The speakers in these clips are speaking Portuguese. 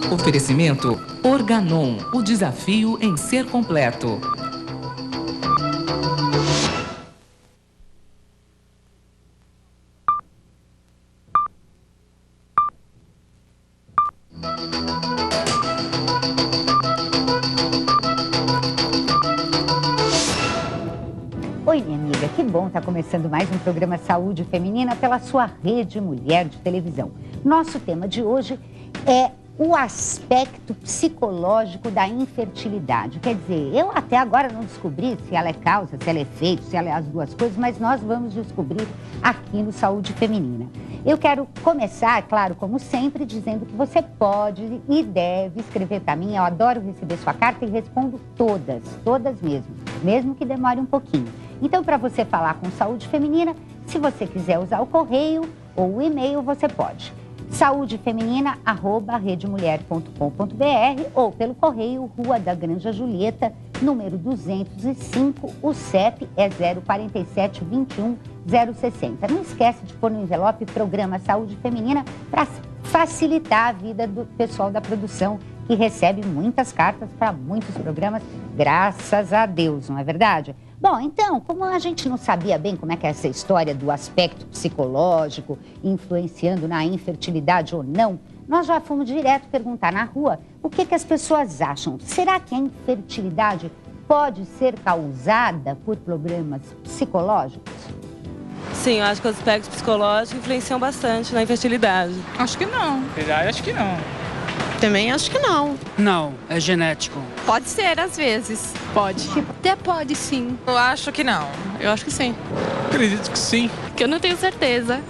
Oferecimento Organon, o desafio em ser completo. Oi, minha amiga, que bom estar começando mais um programa Saúde Feminina pela sua Rede Mulher de Televisão. Nosso tema de hoje é o aspecto psicológico da infertilidade. Quer dizer, eu até agora não descobri se ela é causa, se ela é efeito, se ela é as duas coisas, mas nós vamos descobrir aqui no Saúde Feminina. Eu quero começar, claro, como sempre, dizendo que você pode e deve escrever para mim. Eu adoro receber sua carta e respondo todas mesmo que demore um pouquinho. Então, para você falar com Saúde Feminina, se você quiser usar o correio ou o e-mail, você pode. saudefeminina@redemulher.com.br ou pelo correio Rua da Granja Julieta, número 205, o CEP é 047 21 060. Não esquece de pôr no envelope Programa Saúde Feminina para facilitar a vida do pessoal da produção, que recebe muitas cartas para muitos programas, graças a Deus, não é verdade? Bom, então, como a gente não sabia bem como é que é essa história do aspecto psicológico influenciando na infertilidade ou não, nós já fomos direto perguntar na rua o que as pessoas acham. Será que a infertilidade pode ser causada por problemas psicológicos? Sim, eu acho que os aspectos psicológicos influenciam bastante na infertilidade. Acho que não. Acho que não. Também acho que não. Não, é genético. Pode ser, às vezes. Pode. Até pode, sim. Eu acho que não. Eu acho que sim. Acredito que sim. Que eu não tenho certeza.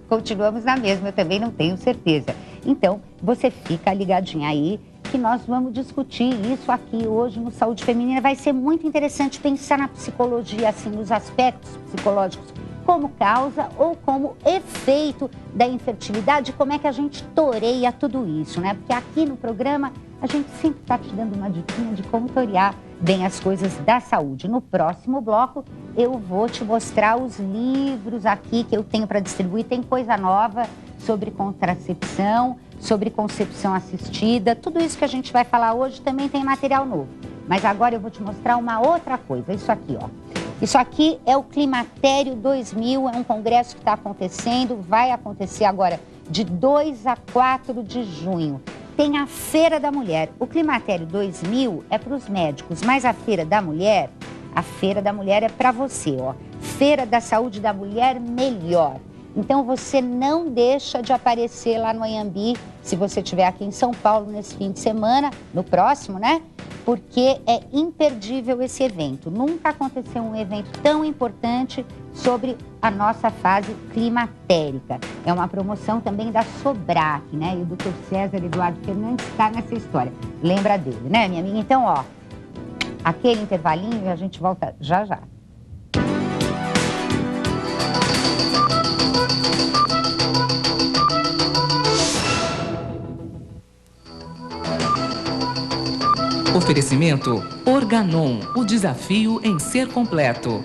Continuamos na mesma, eu também não tenho certeza. Então, você fica ligadinha aí, que nós vamos discutir isso aqui hoje no Saúde Feminina. Vai ser muito interessante pensar na psicologia, assim, nos aspectos psicológicos, como causa ou como efeito da infertilidade, como é que a gente toreia tudo isso, né? Porque aqui no programa a gente sempre está te dando uma diquinha de como torear bem as coisas da saúde. No próximo bloco eu vou te mostrar os livros aqui que eu tenho para distribuir. Tem coisa nova sobre contracepção, sobre concepção assistida, tudo isso que a gente vai falar hoje também tem material novo. Mas agora eu vou te mostrar uma outra coisa, isso aqui, ó. Isso aqui é o Climatério 2000, é um congresso que está acontecendo, vai acontecer agora de 2 a 4 de junho. Tem a Feira da Mulher. O Climatério 2000 é para os médicos, mas a Feira da Mulher é para você, ó. Feira da Saúde da Mulher Melhor. Então você não deixa de aparecer lá no Anhembi, se você estiver aqui em São Paulo nesse fim de semana, no próximo, né? Porque é imperdível esse evento. Nunca aconteceu um evento tão importante sobre a nossa fase climatérica. É uma promoção também da Sobrac, né? E o Dr. César Eduardo Fernandes está nessa história. Lembra dele, né, minha amiga? Então, ó, aquele intervalinho e a gente volta já já. Oferecimento Organon, o desafio em ser completo.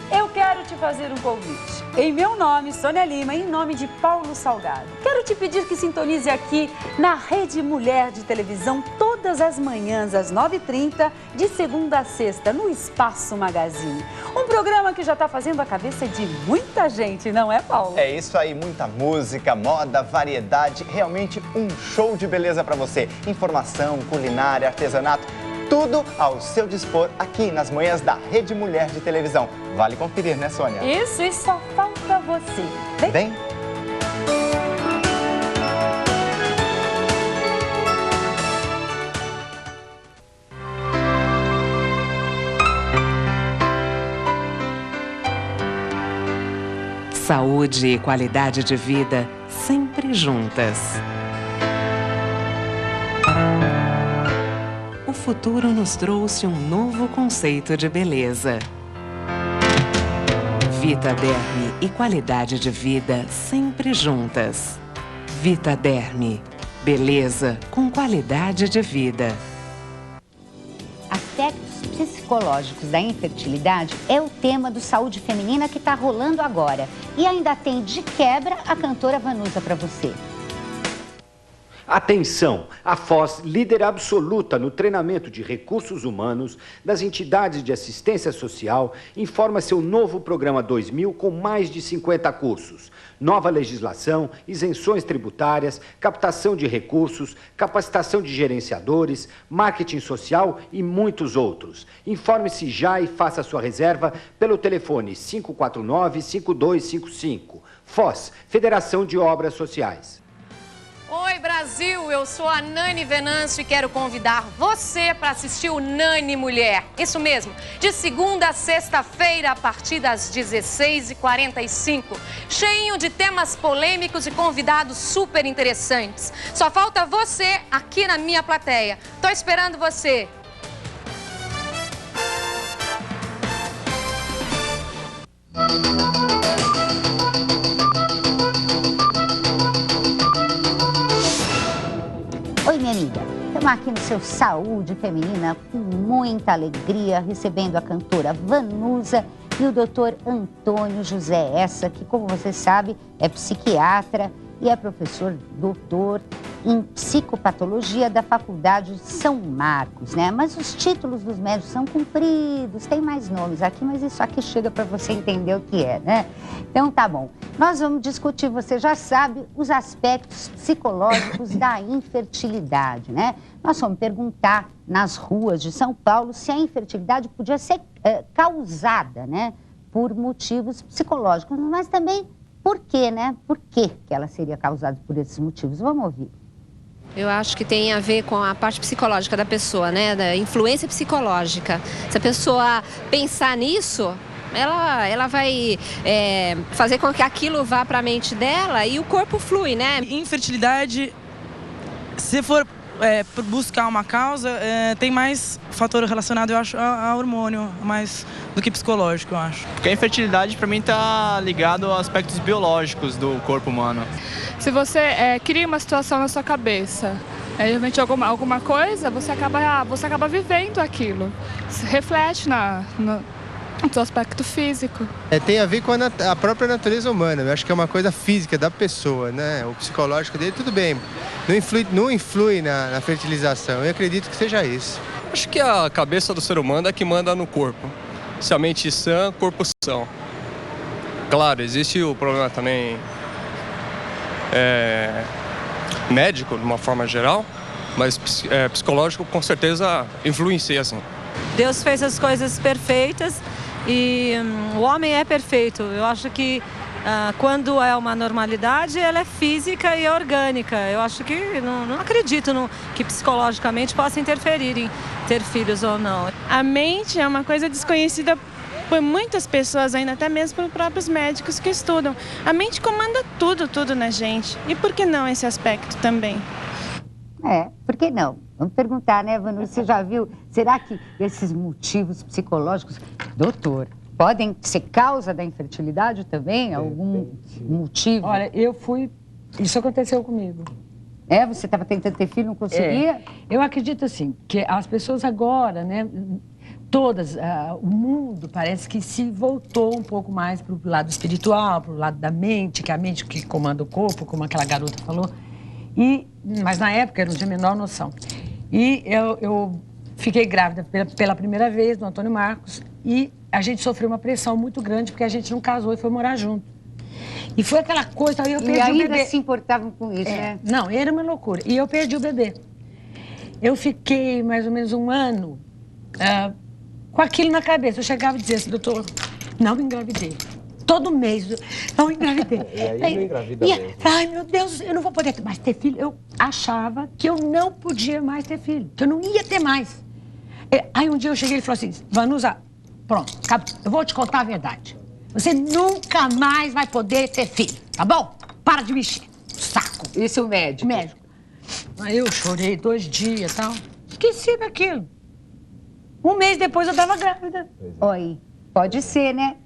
Eu quero te fazer um convite. Em meu nome, Sônia Lima, em nome de Paulo Salgado, quero te pedir que sintonize aqui na Rede Mulher de Televisão todas as manhãs às 9h30, de segunda a sexta, no Espaço Magazine. Um programa que já está fazendo a cabeça de muita gente, não é, Paulo? É isso aí, muita música, moda, variedade, realmente um show de beleza para você. Informação, culinária, artesanato, tudo ao seu dispor aqui nas manhãs da Rede Mulher de Televisão. Vale conferir, né, Sônia? Isso, e só falta você. Vem. Saúde e qualidade de vida sempre juntas. O futuro nos trouxe um novo conceito de beleza. Vitaderme e qualidade de vida sempre juntas. Vitaderme, beleza com qualidade de vida. As aspectos psicológicos da infertilidade é o tema do Saúde Feminina que está rolando agora. E ainda tem de quebra a cantora Vanusa para você. Atenção! A Foz, líder absoluta no treinamento de recursos humanos das entidades de assistência social, informa seu novo programa 2000 com mais de 50 cursos. Nova legislação, isenções tributárias, captação de recursos, capacitação de gerenciadores, marketing social e muitos outros. Informe-se já e faça sua reserva pelo telefone 549-5255. Foz, Federação de Obras Sociais. Oi, Brasil! Eu sou a Nani Venâncio e quero convidar você para assistir o Nani Mulher. Isso mesmo, de segunda a sexta-feira, a partir das 16h45. Cheinho de temas polêmicos e convidados super interessantes. Só falta você aqui na minha plateia. Tô esperando você! Oi, minha amiga. Estamos aqui no seu Saúde Feminina com muita alegria, recebendo a cantora Vanusa e o doutor Antônio José Essa, que, como você sabe, é psiquiatra e é professor doutor em psicopatologia da Faculdade de São Marcos, né? Mas os títulos dos médicos são compridos, tem mais nomes aqui, mas isso aqui chega para você entender o que é, né? Então tá bom. Nós vamos discutir, você já sabe, os aspectos psicológicos da infertilidade, né? Nós vamos perguntar nas ruas de São Paulo se a infertilidade podia ser causada, né, por motivos psicológicos, mas também por quê, né? Por que ela seria causada por esses motivos? Vamos ouvir. Eu acho que tem a ver com a parte psicológica da pessoa, né? Da influência psicológica. Se a pessoa pensar nisso, ela vai fazer com que aquilo vá para a mente dela e o corpo flui, né? Infertilidade, se for buscar uma causa, tem mais fator relacionado, eu acho, a hormônio, mais do que psicológico, eu acho. Porque a infertilidade, para mim, tá ligado a aspectos biológicos do corpo humano. Se você cria uma situação na sua cabeça, realmente alguma coisa, você acaba vivendo aquilo. Se reflete no seu aspecto físico. Tem a ver com a própria natureza humana. Eu acho que é uma coisa física da pessoa, né? O psicológico dele, tudo bem. Não influi na fertilização. Eu acredito que seja isso. Acho que a cabeça do ser humano é que manda no corpo. Se a mente sã, corpo são. Claro, existe o problema também médico, de uma forma geral, mas psicológico com certeza influencia, assim. Deus fez as coisas perfeitas e o homem é perfeito. Eu acho que quando é uma normalidade, ela é física e orgânica. Eu acho que não acredito que psicologicamente possa interferir em ter filhos ou não. A mente é uma coisa desconhecida por muitas pessoas, ainda até mesmo por próprios médicos que estudam. A mente comanda tudo na gente. E por que não esse aspecto também? Por que não? Vamos perguntar, né, Vanusa? Você já viu? Será que esses motivos psicológicos, doutor, podem ser causa da infertilidade também? Algum motivo? Olha, isso aconteceu comigo. Você estava tentando ter filho, não conseguia? Eu acredito, assim, que as pessoas agora, né, todas, o mundo parece que se voltou um pouco mais para o lado espiritual, para o lado da mente, que é a mente que comanda o corpo, como aquela garota falou. Mas na época eu não tinha a menor noção. E eu fiquei grávida pela primeira vez do Antônio Marcos e a gente sofreu uma pressão muito grande porque a gente não casou e foi morar junto. E foi aquela coisa, aí eu perdi o bebê. E ainda se importavam com isso, né? Não, era uma loucura. E eu perdi o bebê. Eu fiquei mais ou menos um ano com aquilo na cabeça. Eu chegava e dizia assim, doutor, não engravidei. Todo mês, não engravidei. E aí não engravida mesmo. Ai, meu Deus, eu não vou poder mais ter filho. Eu achava que eu não podia mais ter filho, que eu não ia ter mais. Aí um dia eu cheguei e ele falou assim, Vanusa, pronto, eu vou te contar a verdade. Você nunca mais vai poder ter filho, tá bom? Para de mexer. Saco. Isso o médico? O médico. Aí eu chorei 2 dias e tal. Esqueci daquilo. Um mês depois eu tava grávida. Oi, pode ser, né?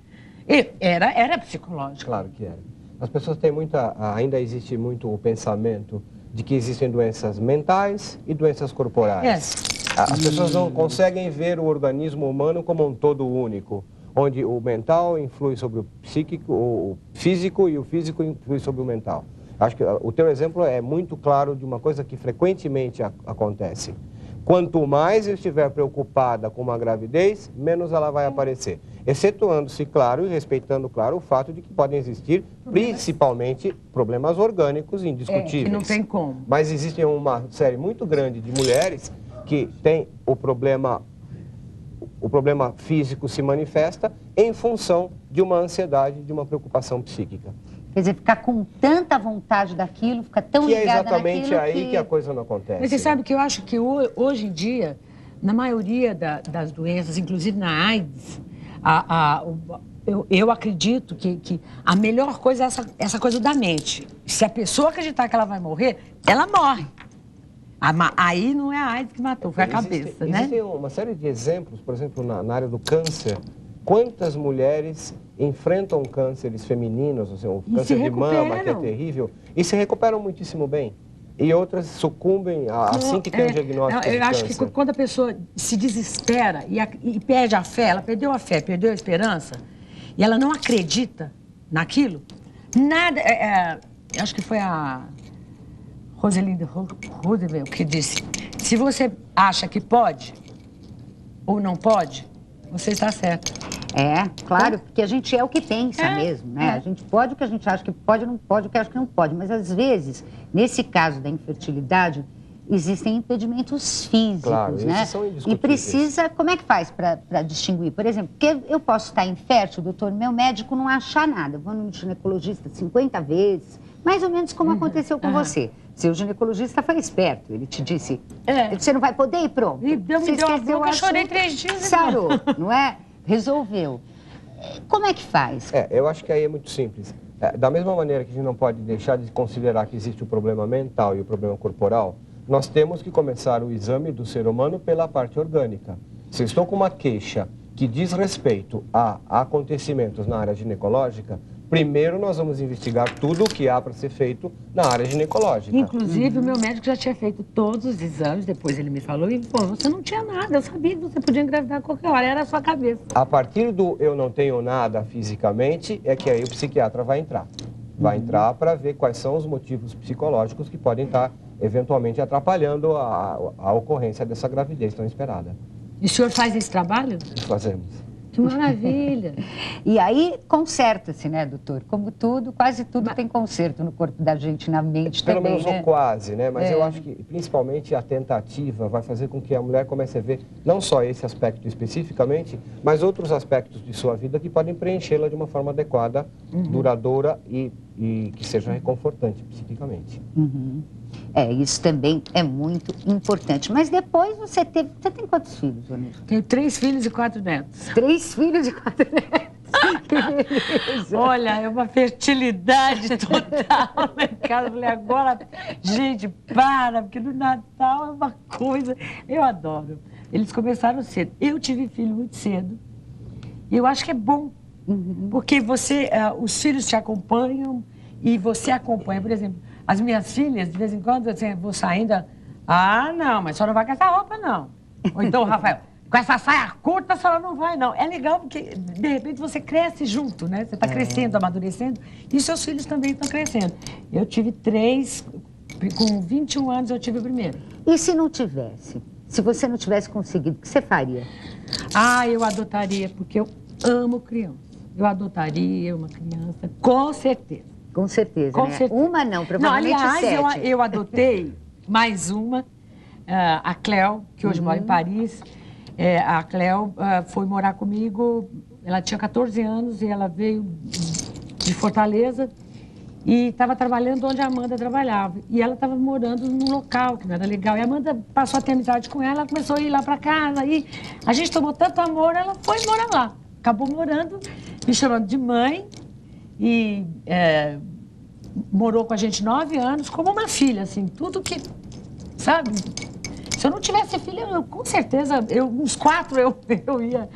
Era psicológico. Claro que era. As pessoas têm ainda existe muito o pensamento de que existem doenças mentais e doenças corporais. As pessoas não conseguem ver o organismo humano como um todo único, onde o mental influi sobre o psíquico, o físico, e o físico influi sobre o mental. Acho que o teu exemplo é muito claro de uma coisa que frequentemente acontece. Quanto mais eu estiver preocupada com uma gravidez, menos ela vai aparecer. Excetuando-se, claro, e respeitando, claro, o fato de que podem existir, principalmente, problemas orgânicos indiscutíveis. Que não tem como. Mas existe uma série muito grande de mulheres que têm o problema físico se manifesta em função de uma ansiedade, de uma preocupação psíquica. Quer dizer, ficar com tanta vontade daquilo, ficar tão ligada naquilo que é exatamente aí que a coisa não acontece. Mas você sabe que eu acho que hoje em dia, na maioria das doenças, inclusive na AIDS, eu acredito que a melhor coisa é essa coisa da mente. Se a pessoa acreditar que ela vai morrer, ela morre. Aí não é a AIDS que matou, foi a cabeça, né? Existem uma série de exemplos, por exemplo, na área do câncer. Quantas mulheres enfrentam cânceres femininos, assim, o câncer de mama, que é terrível, e se recuperam muitíssimo bem. E outras sucumbem assim que tem o diagnóstico de câncer. Eu acho que quando a pessoa se desespera e perde a fé, ela perdeu a fé, perdeu a esperança, e ela não acredita naquilo, nada... eu acho que foi a Rosalind Roosevelt que disse, se você acha que pode ou não pode, você está certo. Claro, porque a gente é o que pensa mesmo, né? A gente pode o que a gente acha que pode, não pode o que acha que não pode. Mas, às vezes, nesse caso da infertilidade, existem impedimentos físicos, claro, né? São e precisa... Como é que faz para distinguir? Por exemplo, porque eu posso estar infértil, doutor, meu médico não achar nada. Eu vou no ginecologista 50 vezes, mais ou menos como aconteceu com você. Seu ginecologista foi esperto, ele te disse, você não vai poder ir pronto. Você esqueceu, eu chorei 3 dias. Sarou, não é? Resolveu. Como é que faz? Eu acho que aí é muito simples. Da mesma maneira que a gente não pode deixar de considerar que existe o problema mental e o problema corporal, nós temos que começar o exame do ser humano pela parte orgânica. Se eu estou com uma queixa que diz respeito a acontecimentos na área ginecológica, primeiro nós vamos investigar tudo o que há para ser feito na área ginecológica. Inclusive, o meu médico já tinha feito todos os exames, depois ele me falou, e pô, você não tinha nada, eu sabia que você podia engravidar a qualquer hora, era a sua cabeça. A partir do eu não tenho nada fisicamente, é que aí o psiquiatra vai entrar. Vai entrar para ver quais são os motivos psicológicos que podem estar, eventualmente, atrapalhando a ocorrência dessa gravidez tão esperada. E o senhor faz esse trabalho? Fazemos. Que maravilha! E aí, conserta-se, né, doutor? Como tudo, quase tudo tem conserto no corpo da gente, na mente Pelo também, menos né? ou quase, né? Mas eu acho que, principalmente, a tentativa vai fazer com que a mulher comece a ver não só esse aspecto especificamente, mas outros aspectos de sua vida que podem preenchê-la de uma forma adequada, duradoura e que seja reconfortante psiquicamente. Isso também é muito importante. Mas depois você tem quantos filhos, Vanessa? Tenho 3 filhos e 4 netos. 3 filhos e 4 netos? Que beleza! Olha, é uma fertilidade total lá em casa. Eu falei, agora, gente, porque no Natal é uma coisa... Eu adoro. Eles começaram cedo. Eu tive filho muito cedo. E eu acho que é bom. Porque os filhos te acompanham e você acompanha. Por exemplo, as minhas filhas, de vez em quando, assim, eu vou saindo... não, mas a senhora não vai com essa roupa, não. Ou então, Rafael, com essa saia curta, a senhora não vai, não. É legal porque, de repente, você cresce junto, né? Você está crescendo, amadurecendo, e seus filhos também estão crescendo. Eu tive 3, com 21 anos eu tive o primeiro. E se não tivesse? Se você não tivesse conseguido, o que você faria? Eu adotaria, porque eu amo criança. Eu adotaria uma criança, com certeza. Com certeza, com né? certeza. Uma não, provavelmente não, aliás, 7. eu adotei mais uma, a Cleo, que hoje mora em Paris. A Cleo foi morar comigo, ela tinha 14 anos e ela veio de Fortaleza e estava trabalhando onde a Amanda trabalhava. E ela estava morando num local que não era legal. E a Amanda passou a ter amizade com ela, começou a ir lá para casa. E a gente tomou tanto amor, ela foi morar lá. Acabou morando, me chamando de mãe e morou com a gente 9 anos como uma filha, assim, tudo que, sabe? Se eu não tivesse filha, com certeza, uns 4 eu ia...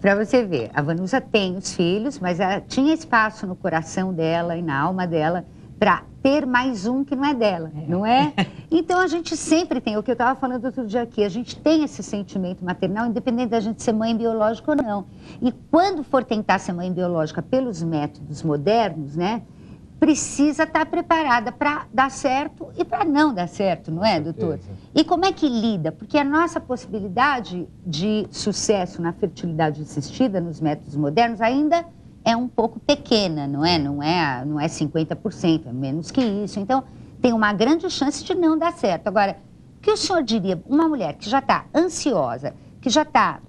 Pra você ver, a Vanusa tem os filhos, mas ela tinha espaço no coração dela e na alma dela para ter mais um que não é dela, não é? Então a gente sempre tem, o que eu estava falando outro dia aqui, a gente tem esse sentimento maternal, independente da gente ser mãe biológica ou não. E quando for tentar ser mãe biológica pelos métodos modernos, né, precisa estar preparada para dar certo e para não dar certo, não é, doutor? E como é que lida? Porque a nossa possibilidade de sucesso na fertilidade assistida nos métodos modernos ainda é um pouco pequena, não é? Não é 50%, é menos que isso. Então, tem uma grande chance de não dar certo. Agora, o que o senhor diria? Uma mulher que já está ansiosa, que já está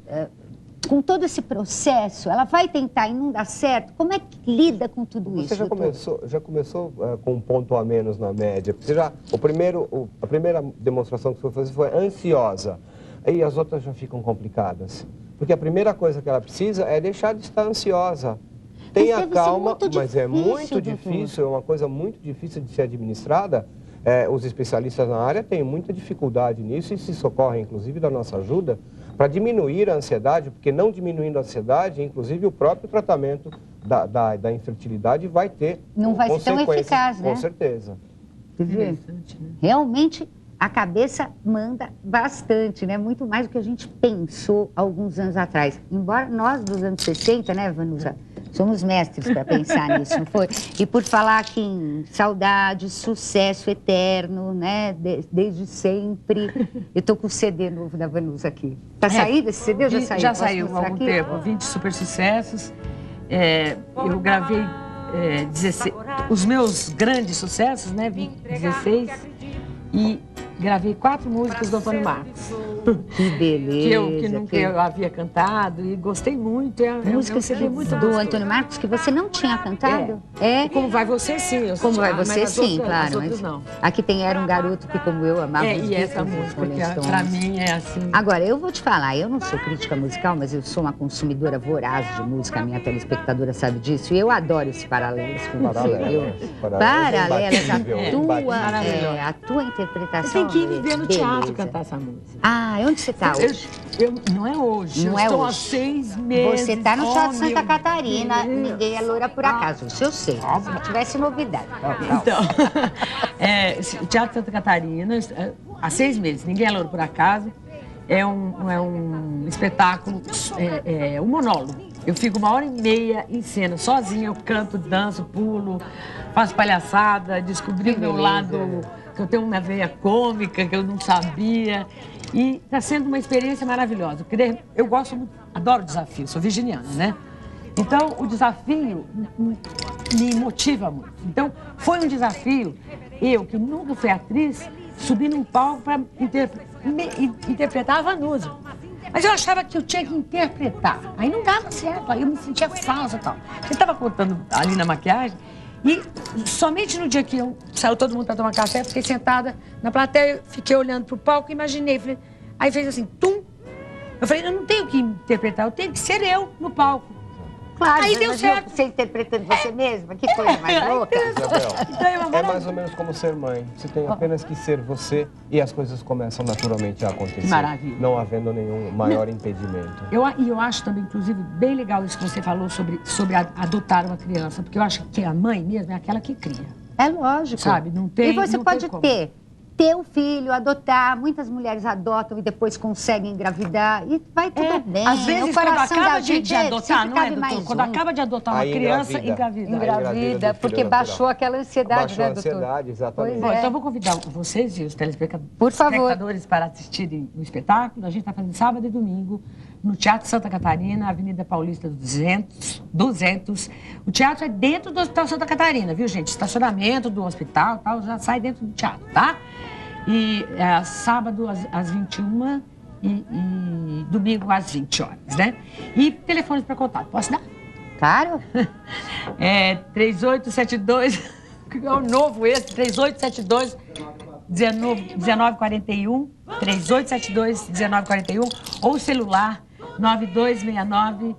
com todo esse processo, ela vai tentar e não dá certo, como é que lida com tudo isso? Você já começou com um ponto a menos na média. Você a primeira demonstração que você foi fazer foi ansiosa. Aí as outras já ficam complicadas. Porque a primeira coisa que ela precisa é deixar de estar ansiosa. Tenha calma, mas é muito difícil, é uma coisa muito difícil de ser administrada. Os especialistas na área têm muita dificuldade nisso e se socorrem, inclusive, da nossa ajuda para diminuir a ansiedade, porque não diminuindo a ansiedade, inclusive o próprio tratamento da infertilidade vai ter não vai ser tão eficaz, né? Com certeza. Realmente, a cabeça manda bastante, né? Muito mais do que a gente pensou alguns anos atrás. Embora nós, dos anos 60, né, Vanusa, somos mestres para pensar nisso, não foi? E por falar aqui em saudade, sucesso eterno, né? Desde sempre. Eu estou com o CD novo da Vanusa aqui. Tá saído esse CD? Já saiu? Já saiu há algum tempo. 20 super sucessos. Eu gravei 16, os meus grandes sucessos, né? 16. E gravei 4 músicas do Antônio Marcos. Que beleza. Que nunca eu havia cantado e gostei muito. Músicas do Antônio Marcos que você não tinha cantado? Como Vai Você, sim. Como Vai Você, sim, claro. Mas não. Aqui tem Era um Garoto que, como eu, amava os e essa música, que pra mim é assim. Agora, eu vou te falar, eu não sou crítica musical, mas eu sou uma consumidora voraz de música, a minha telespectadora sabe disso, e eu adoro esse Paralelos com você. Paralelos, a tua interpretação. Tem que ir me ver no teatro cantar essa música. Ah, onde você está hoje? Não é hoje. Não é estou hoje. há 6 meses. Você está no Teatro Santa Catarina. Ninguém é loura por acaso. Isso eu sei. Se tivesse novidade. Então, o Teatro Santa Catarina, há 6 meses. Ninguém é loura por acaso. É um espetáculo, um monólogo. Eu fico 1h30 em cena, sozinha. Eu canto, danço, pulo, faço palhaçada, descobri o meu lado... que eu tenho uma veia cômica, que eu não sabia. E está sendo uma experiência maravilhosa. Eu gosto muito, adoro desafio, sou virginiana, né? Então, o desafio me motiva muito. Então, foi um desafio, eu, que nunca fui atriz, subir num palco para interpretar a Vanusa. Mas eu achava que eu tinha que interpretar. Aí não dava certo, aí eu me sentia falsa e tal. Eu estava contando ali na maquiagem, e somente no dia que saiu todo mundo para tomar café, fiquei sentada na plateia, fiquei olhando pro palco e imaginei. Aí fez assim, tum. Eu falei, eu não tenho que interpretar, eu tenho que ser eu no palco. Claro, aí deu certo. Você interpretando você mesma, que coisa mais louca. Isabel, é mais ou menos como ser mãe. Você tem apenas que ser você e as coisas começam naturalmente a acontecer. Maravilha. Não havendo nenhum maior impedimento. E eu acho também, inclusive, bem legal isso que você falou sobre adotar uma criança, porque eu acho que a mãe mesmo é aquela que cria. É lógico. Sabe, não tem. E você pode ter o filho, adotar. Muitas mulheres adotam e depois conseguem engravidar e vai tudo bem. Às vezes, quando acaba de adotar, não é, doutor? Quando um. acaba de adotar uma criança, engravida, porque baixou aquela ansiedade, né, doutor? Baixou a ansiedade, exatamente. Bom, então eu vou convidar vocês e os telespectadores para assistirem o espetáculo. A gente está fazendo sábado e domingo no Teatro Santa Catarina, Avenida Paulista 200. O teatro é dentro do Hospital Santa Catarina, viu, gente? Estacionamento do hospital, tal, já sai dentro do teatro, tá? E sábado às 21 e domingo às 20 horas, né? E telefones para contato, posso dar? Claro. 3872, é o novo esse, 3872 1941, 3872-1941, ou celular 9269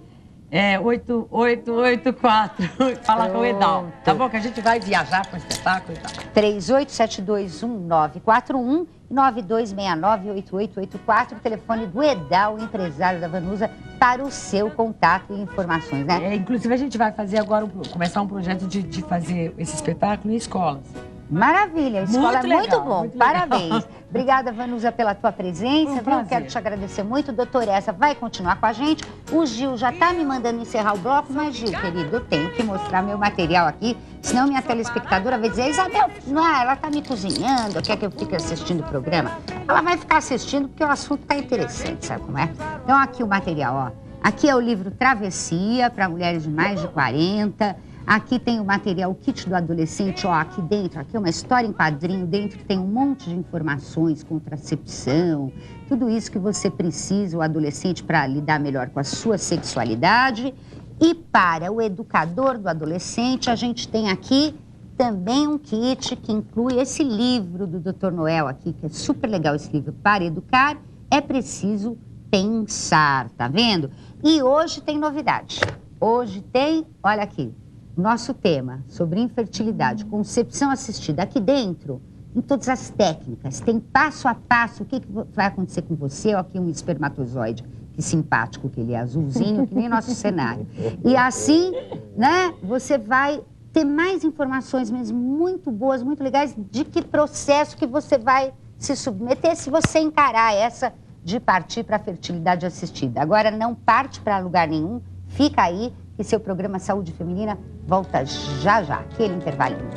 8884. Fala com o Edal, tá bom? Que a gente vai viajar com o espetáculo e tal. 38721941 9269-8884, o telefone do Edal, empresário da Vanusa, para o seu contato e informações, né? Inclusive, a gente vai fazer agora, começar um projeto de fazer esse espetáculo em escolas. Maravilha, a escola é muito bom, muito parabéns. legal. Obrigada, Vanusa, pela tua presença, viu? Quero te agradecer muito. Doutora Essa vai continuar com a gente. O Gil já tá me mandando encerrar o bloco, mas Gil, querido, eu tenho que mostrar meu material aqui, senão minha telespectadora vai dizer, Isabel, não, ela tá me cozinhando, quer que eu fique assistindo o programa? Ela vai ficar assistindo porque o assunto tá interessante, sabe como é? Então aqui o material, ó. Aqui é o livro Travessia, para mulheres de mais de 40. Aqui tem o material, o kit do adolescente, ó, aqui dentro, aqui é uma história em quadrinho, dentro tem um monte de informações, contracepção, tudo isso que você precisa, o adolescente, para lidar melhor com a sua sexualidade. E para o educador do adolescente, a gente tem aqui também um kit que inclui esse livro do Dr. Noel aqui, que é super legal esse livro, Para Educar, é preciso pensar, tá vendo? E hoje tem novidade. Hoje tem, olha aqui, nosso tema sobre infertilidade, concepção assistida. Aqui dentro, em todas as técnicas, tem passo a passo o que vai acontecer com você. Ó, aqui um espermatozoide, que simpático que ele é, azulzinho, que nem nosso cenário. E assim, né, você vai ter mais informações mesmo muito boas, muito legais, de que processo que você vai se submeter se você encarar essa de partir para a fertilidade assistida. Agora, não parte para lugar nenhum, fica aí, que seu programa Saúde Feminina volta já, aquele intervalinho.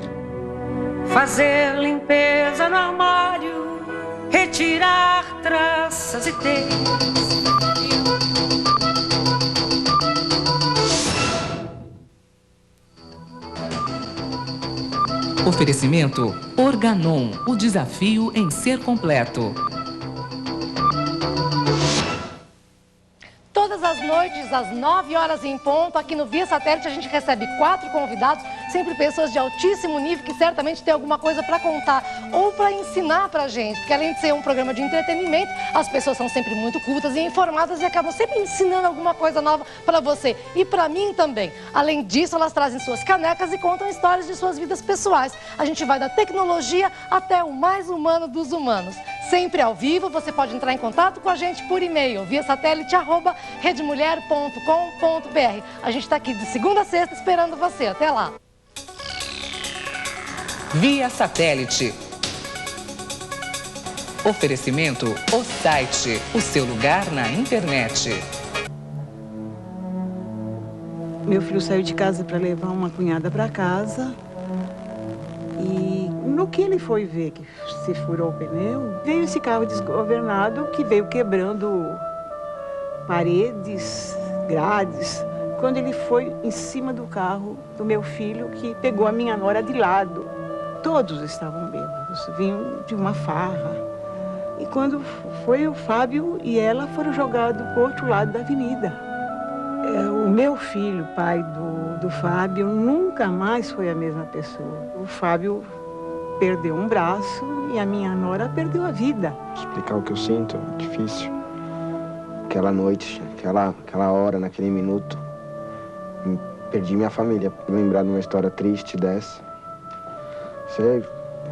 Fazer limpeza no armário, retirar traças e teias. Oferecimento Organon, o desafio em ser completo. Todas as noites, às 9 horas em ponto, aqui no Via Satélite, a gente recebe 4 convidados, sempre pessoas de altíssimo nível que certamente têm alguma coisa para contar ou para ensinar pra gente. Porque além de ser um programa de entretenimento, as pessoas são sempre muito cultas e informadas e acabam sempre ensinando alguma coisa nova para você e para mim também. Além disso, elas trazem suas canecas e contam histórias de suas vidas pessoais. A gente vai da tecnologia até o mais humano dos humanos. Sempre ao vivo, você pode entrar em contato com a gente por e-mail, via satélite@redemulher.com.br. A gente está aqui de segunda a sexta esperando você. Até lá. Via Satélite. Oferecimento O Site, o seu lugar na internet. Meu filho saiu de casa para levar uma cunhada para casa e no que ele foi ver que se furou o pneu, veio esse carro desgovernado que veio quebrando paredes, grades. Quando ele foi em cima do carro do meu filho, que pegou a minha nora de lado. Todos estavam bêbados, vinham de uma farra. E quando foi o Fábio e ela foram jogados para o outro lado da avenida. O meu filho, pai do Fábio, nunca mais foi a mesma pessoa. O Fábio perdeu um braço e a minha nora perdeu a vida. Explicar o que eu sinto é difícil. Aquela noite, aquela hora, naquele minuto, perdi minha família. Lembrar de uma história triste dessa,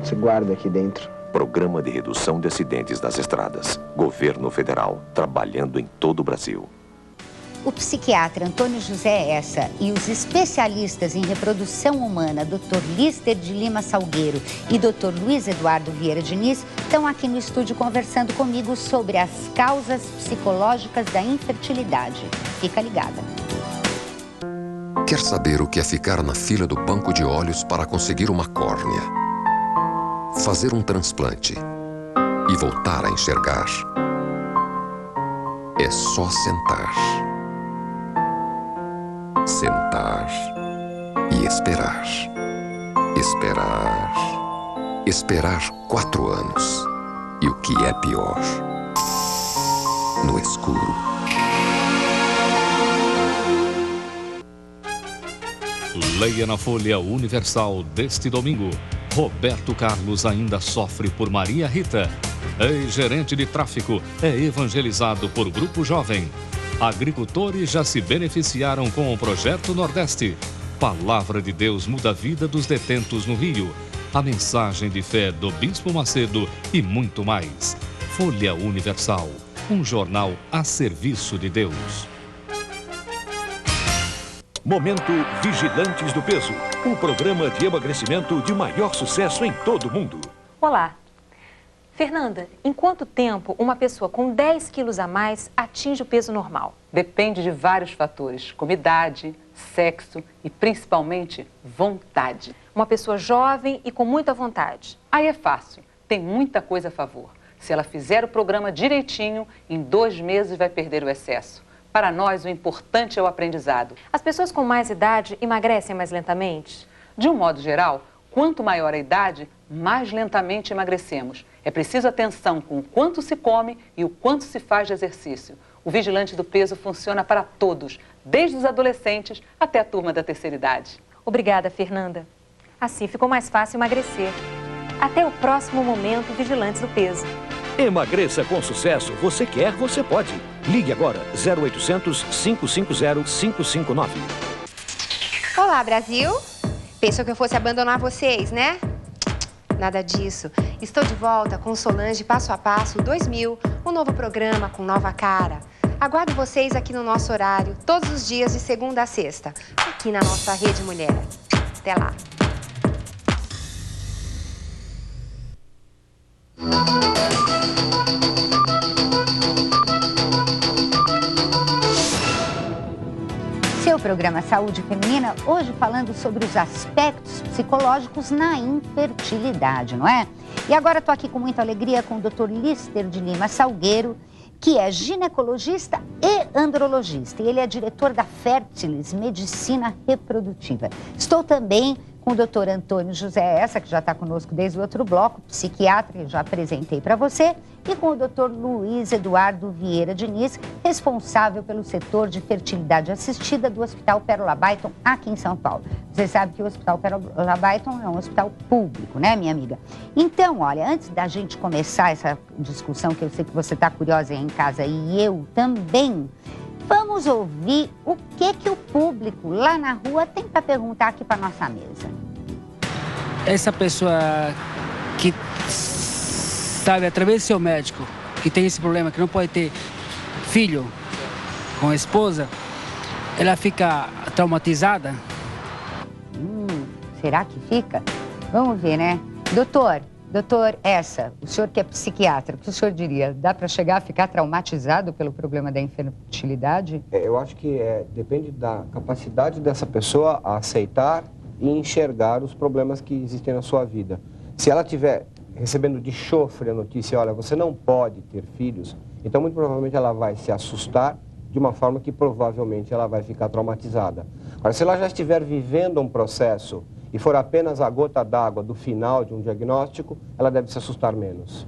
você guarda aqui dentro. Programa de Redução de Acidentes nas Estradas. Governo Federal, trabalhando em todo o Brasil. O psiquiatra Antônio José Essa e os especialistas em reprodução humana, Dr. Líster de Lima Salgueiro e Dr. Luiz Eduardo Vieira Diniz, estão aqui no estúdio conversando comigo sobre as causas psicológicas da infertilidade. Fica ligada. Quer saber o que é ficar na fila do banco de olhos para conseguir uma córnea? Fazer um transplante e voltar a enxergar? É só sentar. Sentar e esperar. Esperar 4 anos. E o que é pior? No escuro. Leia na Folha Universal deste domingo. Roberto Carlos ainda sofre por Maria Rita. Ex-gerente de tráfico é evangelizado por grupo jovem. Agricultores já se beneficiaram com o Projeto Nordeste. Palavra de Deus muda a vida dos detentos no Rio. a mensagem de fé do Bispo Macedo e muito mais. Folha Universal, um jornal a serviço de Deus. Momento Vigilantes do Peso, o programa de emagrecimento de maior sucesso em todo o mundo. Olá. Fernanda, em quanto tempo uma pessoa com 10 quilos a mais atinge o peso normal? Depende de vários fatores, como idade, sexo e principalmente vontade. Uma pessoa jovem e com muita vontade? Aí é fácil, tem muita coisa a favor. Se ela fizer o programa direitinho, em 2 meses vai perder o excesso. Para nós, o importante é o aprendizado. As pessoas com mais idade emagrecem mais lentamente? De um modo geral, quanto maior a idade, mais lentamente emagrecemos. É preciso atenção com o quanto se come e o quanto se faz de exercício. O Vigilante do Peso funciona para todos, desde os adolescentes até a turma da terceira idade. Obrigada, Fernanda. Assim ficou mais fácil emagrecer. Até o próximo momento Vigilantes do Peso. Emagreça com sucesso. Você quer, você pode. Ligue agora, 0800 550 559. Olá, Brasil. Pensou que eu fosse abandonar vocês, né? Nada disso. Estou de volta com Solange Passo a Passo 2000, um novo programa com nova cara. Aguardo vocês aqui no nosso horário, todos os dias de segunda a sexta, aqui na nossa Rede Mulher. Até lá. Seu programa Saúde Feminina, hoje falando sobre os aspectos psicológicos na infertilidade, não é? E agora estou aqui com muita alegria com o Dr. Lister de Lima Salgueiro, que é ginecologista e andrologista. E ele é diretor da Fértilis Medicina Reprodutiva. Estou também com o Dr. Antônio José Essa, que já está conosco desde o outro bloco, psiquiatra, que eu já apresentei para você, e com o Dr. Luiz Eduardo Vieira Diniz, responsável pelo setor de fertilidade assistida do Hospital Pérola Baiton, aqui em São Paulo. Você sabe que o Hospital Pérola Baiton é um hospital público, né, minha amiga? Então, olha, antes da gente começar essa discussão, que eu sei que você está curiosa aí em casa e eu também, vamos ouvir o que o público lá na rua tem para perguntar aqui para nossa mesa. Essa pessoa que sabe, através do seu médico, que tem esse problema, que não pode ter filho com a esposa, ela fica traumatizada? Será que fica? Vamos ver, né? Doutor Essa, o senhor que é psiquiatra, o que o senhor diria? Dá para chegar a ficar traumatizado pelo problema da infertilidade? Eu acho que depende da capacidade dessa pessoa a aceitar e enxergar os problemas que existem na sua vida. Se ela estiver recebendo de chofre a notícia, olha, você não pode ter filhos, então muito provavelmente ela vai se assustar de uma forma que provavelmente ela vai ficar traumatizada. Agora, se ela já estiver vivendo um processo e for apenas a gota d'água do final de um diagnóstico, ela deve se assustar menos.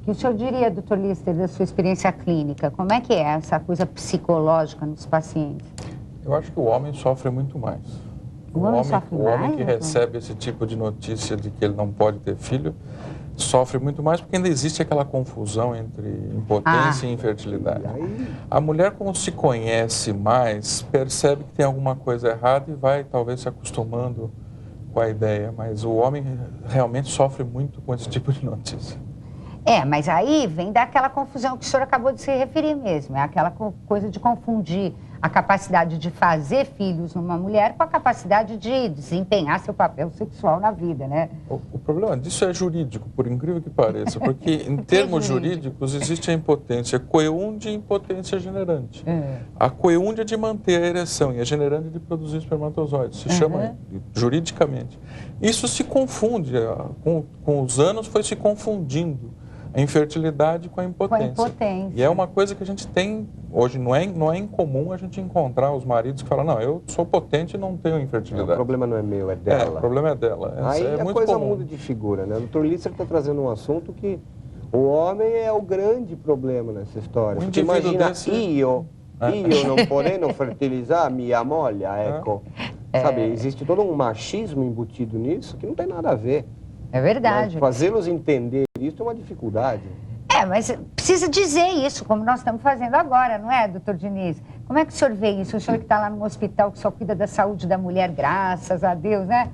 O que o senhor diria, doutor Lister, da sua experiência clínica? Como é que é essa coisa psicológica nos pacientes? Eu acho que o homem sofre muito mais. O homem que recebe esse tipo de notícia de que ele não pode ter filho, sofre muito mais porque ainda existe aquela confusão entre impotência e infertilidade. A mulher, como se conhece mais, percebe que tem alguma coisa errada e vai talvez se acostumando com a ideia, mas o homem realmente sofre muito com esse tipo de notícia. Mas aí vem daquela confusão que o senhor acabou de se referir mesmo, é aquela coisa de confundir a capacidade de fazer filhos numa mulher com a capacidade de desempenhar seu papel sexual na vida, né? O problema disso é jurídico, por incrível que pareça, porque em termos jurídicos existe a impotência coeúndia e impotência generante. A coeúndia é de manter a ereção e a generante de produzir espermatozoides, se chama juridicamente. Isso se confunde, com os anos foi se confundindo a infertilidade com a impotência. E é uma coisa que a gente tem, hoje não é incomum a gente encontrar os maridos que falam, não, eu sou potente e não tenho infertilidade. O problema não é meu, é dela. O problema é dela. Aí é a muito coisa comum. muda de figura, né? O Dr. Lister está trazendo um assunto que o homem é o grande problema nessa história. Porque imagina, io não podendo fertilizar minha molha, ecco. Sabe, existe todo um machismo embutido nisso que não tem nada a ver. É verdade. Fazê-los entender isso é uma dificuldade. Mas precisa dizer isso, como nós estamos fazendo agora, não é, doutor Diniz? Como é que o senhor vê isso? O senhor que está lá no hospital, que só cuida da saúde da mulher, graças a Deus, né?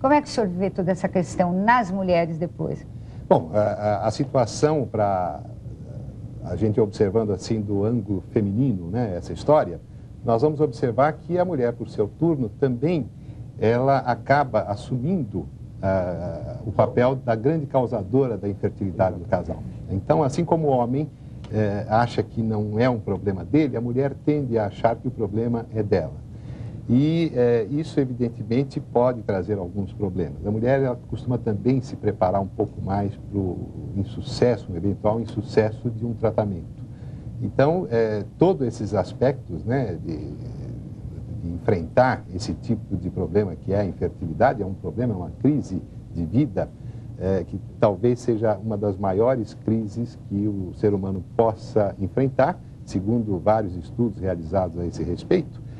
Como é que o senhor vê toda essa questão nas mulheres depois? Bom, a situação para a gente observando assim do ângulo feminino, né, essa história, nós vamos observar que a mulher, por seu turno, também ela acaba assumindo o papel da grande causadora da infertilidade do casal. Então, assim como o homem acha que não é um problema dele, a mulher tende a achar que o problema é dela. E isso, evidentemente, pode trazer alguns problemas. A mulher ela costuma também se preparar um pouco mais para o insucesso, um eventual insucesso de um tratamento. Então, todos esses aspectos, né, de enfrentar esse tipo de problema que é a infertilidade, é um problema, é uma crise de vida, que talvez seja uma das maiores crises que o ser humano possa enfrentar, segundo vários estudos realizados a esse respeito.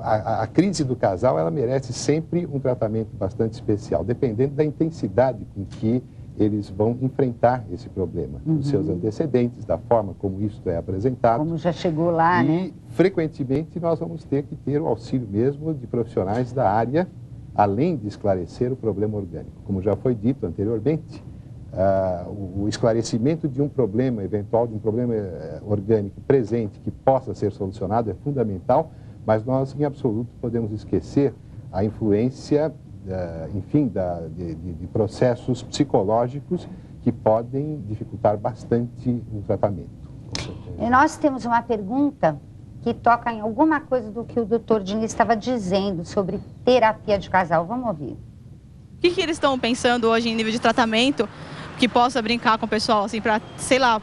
A crise do casal, ela merece sempre um tratamento bastante especial, dependendo da intensidade com que eles vão enfrentar esse problema, dos seus antecedentes, da forma como isso é apresentado. Como já chegou lá, né? E, frequentemente, nós vamos ter que ter o auxílio mesmo de profissionais da área, além de esclarecer o problema orgânico. Como já foi dito anteriormente, o esclarecimento de um problema, eventual de um problema orgânico presente que possa ser solucionado é fundamental, mas nós, em absoluto, podemos esquecer a influência, enfim, de processos psicológicos que podem dificultar bastante o tratamento. E nós temos uma pergunta que toca em alguma coisa do que o doutor Diniz estava dizendo sobre terapia de casal. Vamos ouvir. O que eles estão pensando hoje em nível de tratamento que possa brincar com o pessoal, assim, para, sei lá,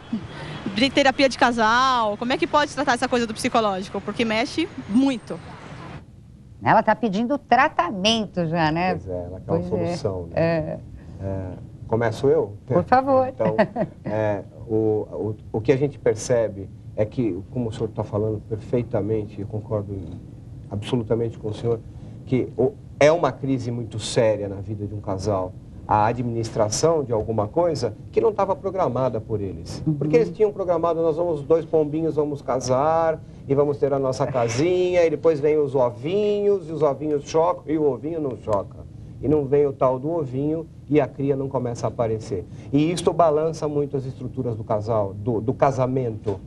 terapia de casal? Como é que pode tratar essa coisa do psicológico? Porque mexe muito. Ela está pedindo tratamento já, né? Pois ela quer uma solução. Né? Começo eu? Por favor. Então, o que a gente percebe é que, como o senhor está falando perfeitamente, eu concordo absolutamente com o senhor, que é uma crise muito séria na vida de um casal. A administração de alguma coisa que não estava programada por eles. Porque eles tinham programado, nós vamos, 2 pombinhos, vamos casar, e vamos ter a nossa casinha, e depois vem os ovinhos, e os ovinhos chocam, e o ovinho não choca. E não vem o tal do ovinho, e a cria não começa a aparecer. E isto balança muito as estruturas do casal, do casamento.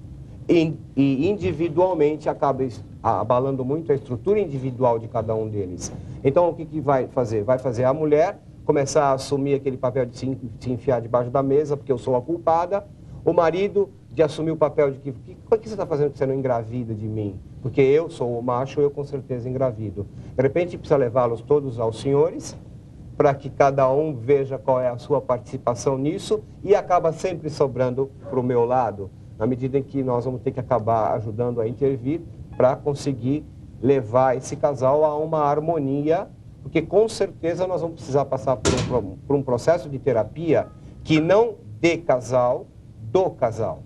E individualmente acaba abalando muito a estrutura individual de cada um deles. Então, o que vai fazer? Vai fazer a mulher começar a assumir aquele papel de se enfiar debaixo da mesa, porque eu sou a culpada. O marido de assumir o papel de que o que você está fazendo que você não engravida de mim? Porque eu sou o macho, eu com certeza engravido. De repente, precisa levá-los todos aos senhores, para que cada um veja qual é a sua participação nisso, e acaba sempre sobrando para o meu lado, na medida em que nós vamos ter que acabar ajudando a intervir para conseguir levar esse casal a uma harmonia, porque com certeza nós vamos precisar passar por um processo de terapia que não de casal, do casal.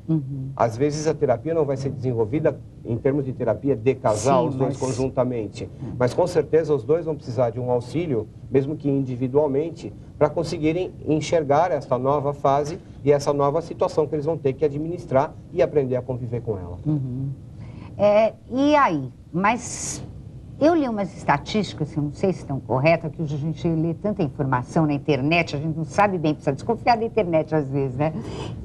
Às vezes a terapia não vai ser desenvolvida em termos de terapia de casal, os dois conjuntamente. Mas com certeza os dois vão precisar de um auxílio, mesmo que individualmente, para conseguirem enxergar essa nova fase e essa nova situação que eles vão ter que administrar e aprender a conviver com ela. E aí? Mas eu li umas estatísticas, eu não sei se estão corretas, que hoje a gente lê tanta informação na internet, a gente não sabe bem, precisa desconfiar da internet às vezes, né?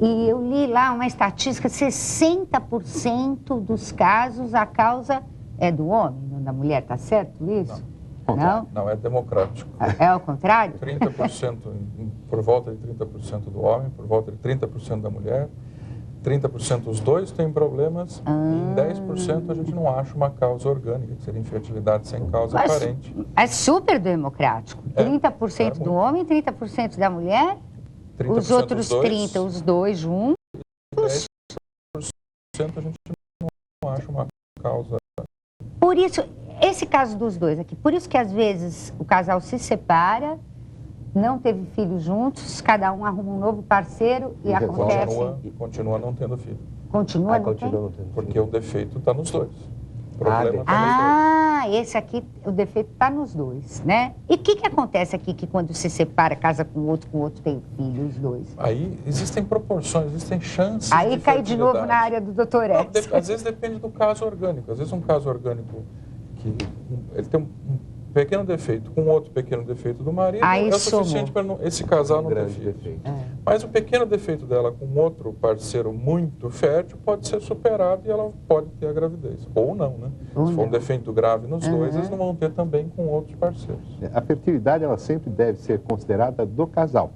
E eu li lá uma estatística, 60% dos casos a causa é do homem, não da mulher, tá certo isso? Não? Não, é democrático. É ao contrário? 30%, por volta de 30% do homem, por volta de 30% da mulher. 30% os dois têm problemas e em 10% a gente não acha uma causa orgânica, que seria infertilidade sem causa aparente. É super democrático. 30% do homem e 30% da mulher, os outros 30%, os dois juntos. 10% a gente não acha uma causa. Por isso, esse caso dos dois aqui, por isso que às vezes o casal se separa, não teve filhos juntos, cada um arruma um novo parceiro e acontece... Continua não tendo filho. Continua não tendo? Porque o defeito está nos dois. O problema está nos dois. Esse aqui, o defeito está nos dois, né? E o que acontece aqui que quando se separa, casa com o outro tem filho, os dois? Aí existem proporções, existem chances Aí cai de novo na área do doutor Edson. Às vezes depende do caso orgânico. Às vezes um caso orgânico que ele tem pequeno defeito com outro pequeno defeito do marido aí é o suficiente para esse casal não ter filhos. Mas o pequeno defeito dela com outro parceiro muito fértil pode ser superado e ela pode ter a gravidez. Ou não, né? Se for um defeito grave nos dois, eles não vão ter também com outros parceiros. A fertilidade, ela sempre deve ser considerada do casal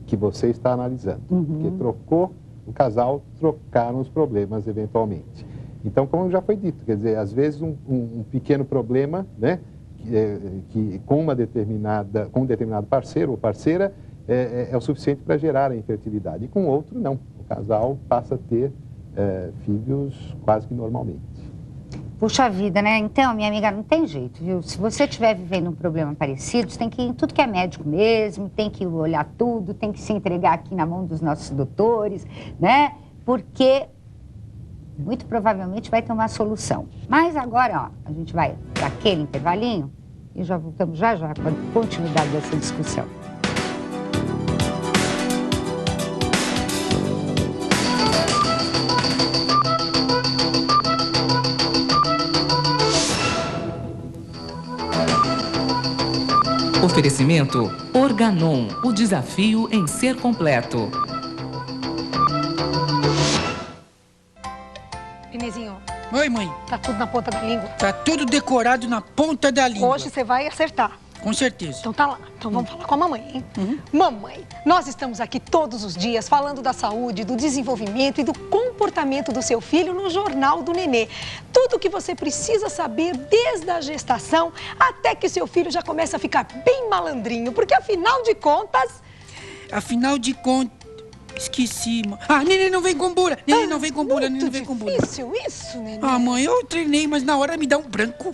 que você está analisando. Porque trocou o casal, trocaram os problemas eventualmente. Então, como já foi dito, quer dizer, às vezes um pequeno problema, né, que com um determinado parceiro ou parceira é o suficiente para gerar a infertilidade. E com outro, não. O casal passa a ter filhos quase que normalmente. Puxa vida, né? Então, minha amiga, não tem jeito, viu? Se você estiver vivendo um problema parecido, você tem que ir em tudo que é médico mesmo, tem que olhar tudo, tem que se entregar aqui na mão dos nossos doutores, né? Porque muito provavelmente vai ter uma solução. Mas agora, ó, a gente vai para aquele intervalinho e já voltamos já com a continuidade dessa discussão. Oferecimento Organon, o desafio em ser completo. Nenezinho. Oi, mãe. Tá tudo na ponta da língua? Tá tudo decorado na ponta da língua. Hoje você vai acertar. Com certeza. Então tá lá. Então vamos falar com a mamãe, hein? Mamãe, nós estamos aqui todos os dias falando da saúde, do desenvolvimento e do comportamento do seu filho no Jornal do Nenê. Tudo o que você precisa saber desde a gestação até que seu filho já começa a ficar bem malandrinho. Porque afinal de contas... Esqueci, mãe. Ah, Nenê não vem com bula. Nenê não vem com bula, Nenê não vem com bula. Difícil isso, Nenê. Ah, mãe, eu treinei, mas na hora me dá um branco.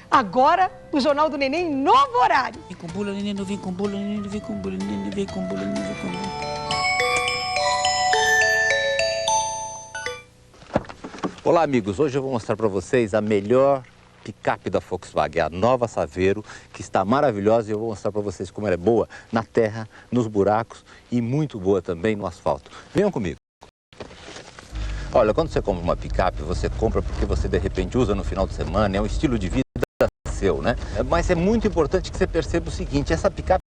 Agora, o Jornal do Nenê em novo horário. Vem com bula, Nenê não vem com bula, Nenê não vem com bula, Nenê não vem com bula, Nenê não vem com bula. Olá, amigos. Hoje eu vou mostrar para vocês a melhor picape da Volkswagen, a nova Saveiro, que está maravilhosa, e eu vou mostrar para vocês como ela é boa na terra, nos buracos e muito boa também no asfalto. Venham comigo. Olha, quando você compra uma picape, você compra porque você de repente usa no final de semana, é um estilo de vida seu, né? Mas é muito importante que você perceba o seguinte, essa picape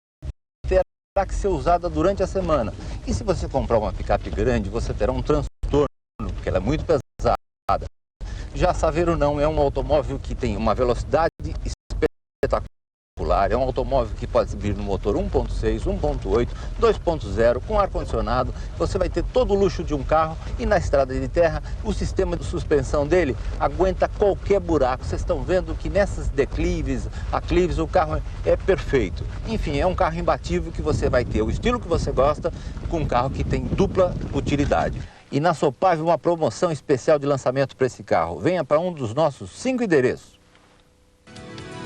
terá que ser usada durante a semana. E se você comprar uma picape grande, você terá um transtorno, porque ela é muito pesada. Já a Saveiro não, é um automóvel que tem uma velocidade espetacular, é um automóvel que pode vir no motor 1.6, 1.8, 2.0, com ar-condicionado, você vai ter todo o luxo de um carro e na estrada de terra o sistema de suspensão dele aguenta qualquer buraco. Vocês estão vendo que nessas declives, aclives, o carro é perfeito. Enfim, é um carro imbatível que você vai ter o estilo que você gosta com um carro que tem dupla utilidade. E na Sopave uma promoção especial de lançamento para esse carro. Venha para um dos nossos 5 endereços.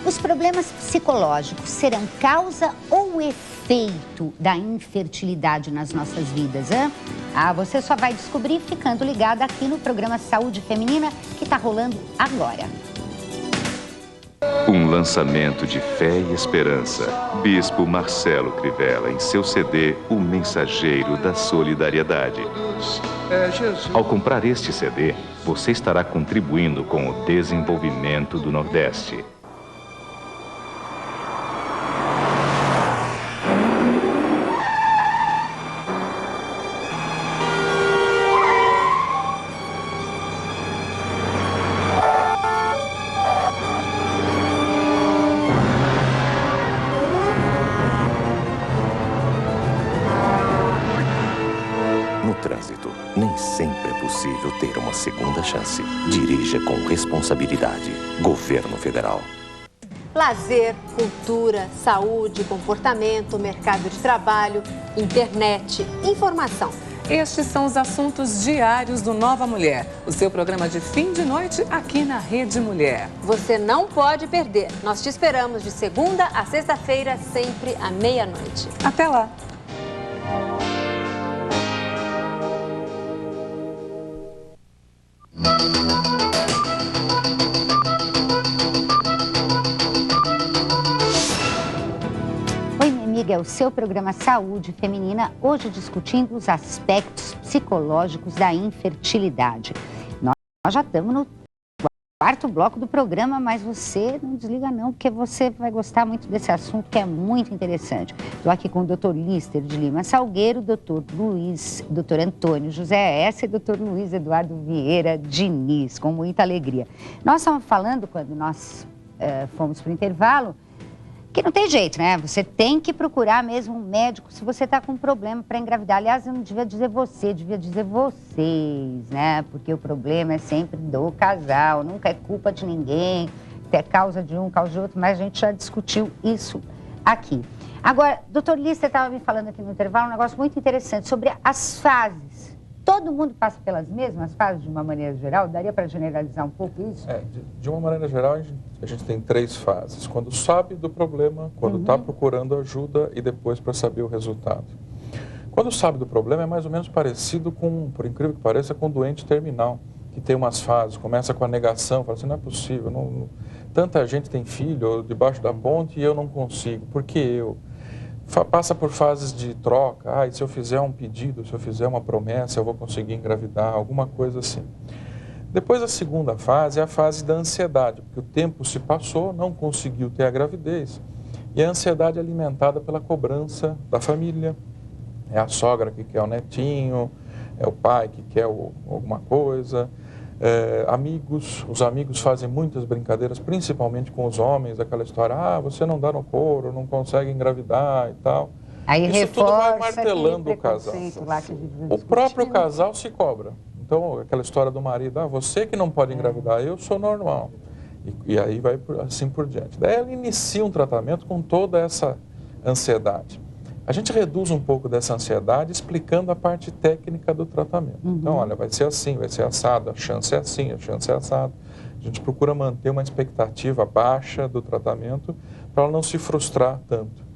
Os problemas psicológicos serão causa ou efeito da infertilidade nas nossas vidas, hein? Ah, você só vai descobrir ficando ligado aqui no programa Saúde Feminina, que está rolando agora. Um lançamento de fé e esperança. Bispo Marcelo Crivella em seu CD O Mensageiro da Solidariedade. Ao comprar este CD, você estará contribuindo com o desenvolvimento do Nordeste. Nem sempre é possível ter uma segunda chance. Dirija com responsabilidade. Governo Federal. Lazer, cultura, saúde, comportamento, mercado de trabalho, internet, informação. Estes são os assuntos diários do Nova Mulher, o seu programa de fim de noite aqui na Rede Mulher. Você não pode perder. Nós te esperamos de segunda a sexta-feira, sempre à meia-noite. Até lá! Oi, minha amiga, é o seu programa Saúde Feminina, hoje discutindo os aspectos psicológicos da infertilidade. Nós já estamos no quarto bloco do programa, mas você não desliga não, porque você vai gostar muito desse assunto que é muito interessante. Estou aqui com o Dr. Líster de Lima Salgueiro, Dr. Antônio José S. e Dr. Luiz Eduardo Vieira Diniz, com muita alegria. Nós estamos falando, quando nós fomos para o intervalo, que não tem jeito, né? Você tem que procurar mesmo um médico se você está com um problema para engravidar. Aliás, eu não devia dizer você, devia dizer vocês, né? Porque o problema é sempre do casal, nunca é culpa de ninguém, é causa de um, causa de outro, mas a gente já discutiu isso aqui. Agora, doutor Líster estava me falando aqui no intervalo um negócio muito interessante sobre as fases. Todo mundo passa pelas mesmas fases de uma maneira geral? Daria para generalizar um pouco isso? De uma maneira geral, a gente tem 3 fases. Quando sabe do problema, quando está procurando ajuda e depois para saber o resultado. Quando sabe do problema é mais ou menos parecido com, por incrível que pareça, com o doente terminal, que tem umas fases, começa com a negação, fala assim, não é possível, tanta gente tem filho debaixo da ponte e eu não consigo, por que eu? Passa por fases de troca, e se eu fizer um pedido, se eu fizer uma promessa, eu vou conseguir engravidar, alguma coisa assim. Depois a segunda fase é a fase da ansiedade, porque o tempo se passou, não conseguiu ter a gravidez, e a ansiedade é alimentada pela cobrança da família, é a sogra que quer o netinho, é o pai que quer alguma coisa, amigos, os amigos fazem muitas brincadeiras, principalmente com os homens, aquela história, você não dá no couro, não consegue engravidar e tal. Aí isso tudo vai martelando o casal. O próprio casal se cobra. Então, aquela história do marido, você que não pode engravidar, eu sou normal. E aí vai assim por diante. Daí ela inicia um tratamento com toda essa ansiedade. A gente reduz um pouco dessa ansiedade explicando a parte técnica do tratamento. Então, olha, vai ser assim, vai ser assado, a chance é assim, a chance é assado. A gente procura manter uma expectativa baixa do tratamento para ela não se frustrar tanto.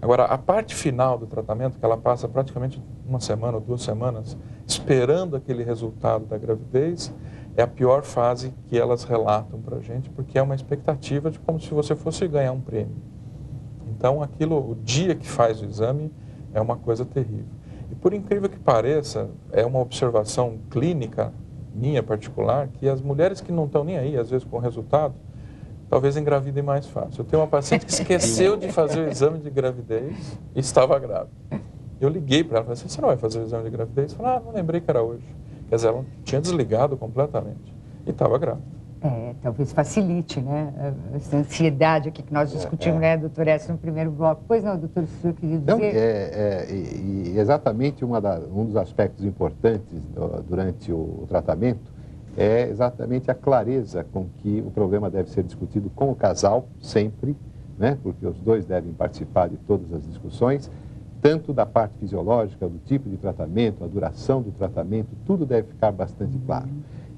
Agora, a parte final do tratamento, que ela passa praticamente 1 semana ou 2 semanas esperando aquele resultado da gravidez, é a pior fase que elas relatam para a gente, porque é uma expectativa de como se você fosse ganhar um prêmio. Então, o dia que faz o exame é uma coisa terrível. E por incrível que pareça, é uma observação clínica minha particular, que as mulheres que não estão nem aí, às vezes com o resultado, talvez engravidem mais fácil. Eu tenho uma paciente que esqueceu de fazer o exame de gravidez e estava grávida. Eu liguei para ela e falei assim, você não vai fazer o exame de gravidez? Ela falou, não lembrei que era hoje. Quer dizer, ela tinha desligado completamente e estava grávida. Talvez facilite, né? Essa ansiedade aqui que nós discutimos, né, doutor S, no primeiro bloco. Pois não, doutor, o senhor queria dizer? E exatamente um dos aspectos importantes durante o tratamento é exatamente a clareza com que o problema deve ser discutido com o casal, sempre, né? Porque os dois devem participar de todas as discussões, tanto da parte fisiológica, do tipo de tratamento, a duração do tratamento, tudo deve ficar bastante claro.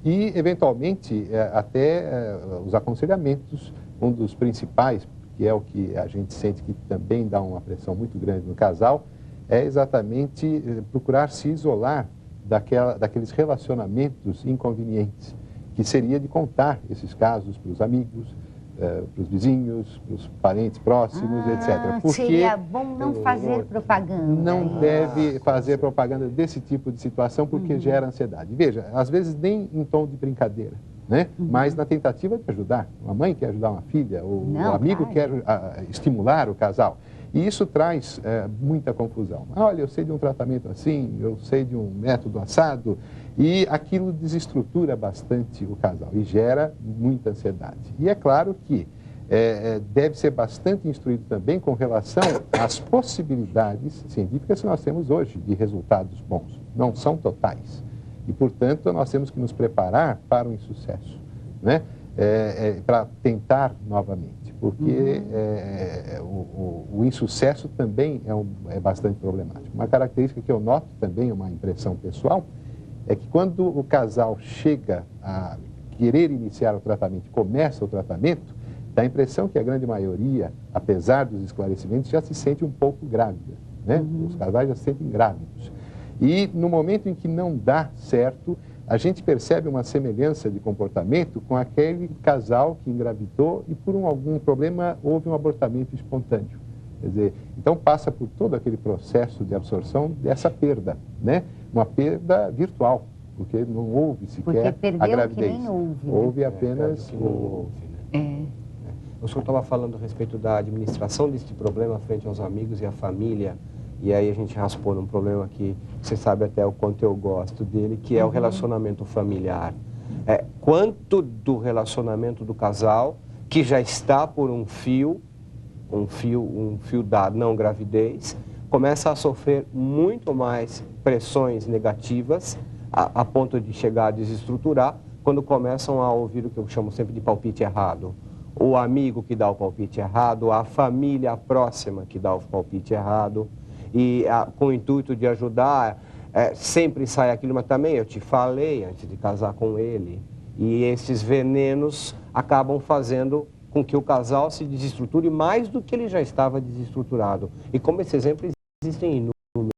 E, eventualmente, até os aconselhamentos, um dos principais, que é o que a gente sente que também dá uma pressão muito grande no casal, é exatamente procurar se isolar daqueles relacionamentos inconvenientes, que seria de contar esses casos para os amigos, para os vizinhos, para os parentes próximos, etc. Porque seria bom não fazer propaganda. Não deve fazer propaganda desse tipo de situação, porque gera ansiedade. Veja, às vezes nem em tom de brincadeira, né? Mas na tentativa de ajudar. Uma mãe quer ajudar uma filha, o amigo quer estimular o casal. E isso traz muita confusão. Olha, eu sei de um tratamento assim, eu sei de um método assado, e aquilo desestrutura bastante o casal e gera muita ansiedade. E é claro que deve ser bastante instruído também com relação às possibilidades científicas que nós temos hoje de resultados bons. Não são totais. E, portanto, nós temos que nos preparar para o insucesso, né? Para tentar novamente, porque o insucesso também é bastante problemático. Uma característica que eu noto também, uma impressão pessoal, é que quando o casal chega a querer iniciar o tratamento, começa o tratamento, dá a impressão que a grande maioria, apesar dos esclarecimentos, já se sente um pouco grávida, né? Os casais já se sentem grávidos. E no momento em que não dá certo, a gente percebe uma semelhança de comportamento com aquele casal que engravidou e por algum problema houve um abortamento espontâneo. Quer dizer, então passa por todo aquele processo de absorção dessa perda, né? Uma perda virtual, porque não houve sequer a gravidez. Que nem houve. Houve apenas O senhor estava falando a respeito da administração desse problema frente aos amigos e à família, e aí a gente raspou num problema que você sabe até o quanto eu gosto dele, que é o relacionamento familiar. Quanto do relacionamento do casal que já está por um fio da não gravidez, começa a sofrer muito mais pressões negativas a ponto de chegar a desestruturar quando começam a ouvir o que eu chamo sempre de palpite errado. O amigo que dá o palpite errado, a família próxima que dá o palpite errado, e com o intuito de ajudar, sempre sai aquilo, mas também eu te falei antes de casar com ele. E esses venenos acabam fazendo com que o casal se desestruture mais do que ele já estava desestruturado. E como esse exemplo, existem inúmeros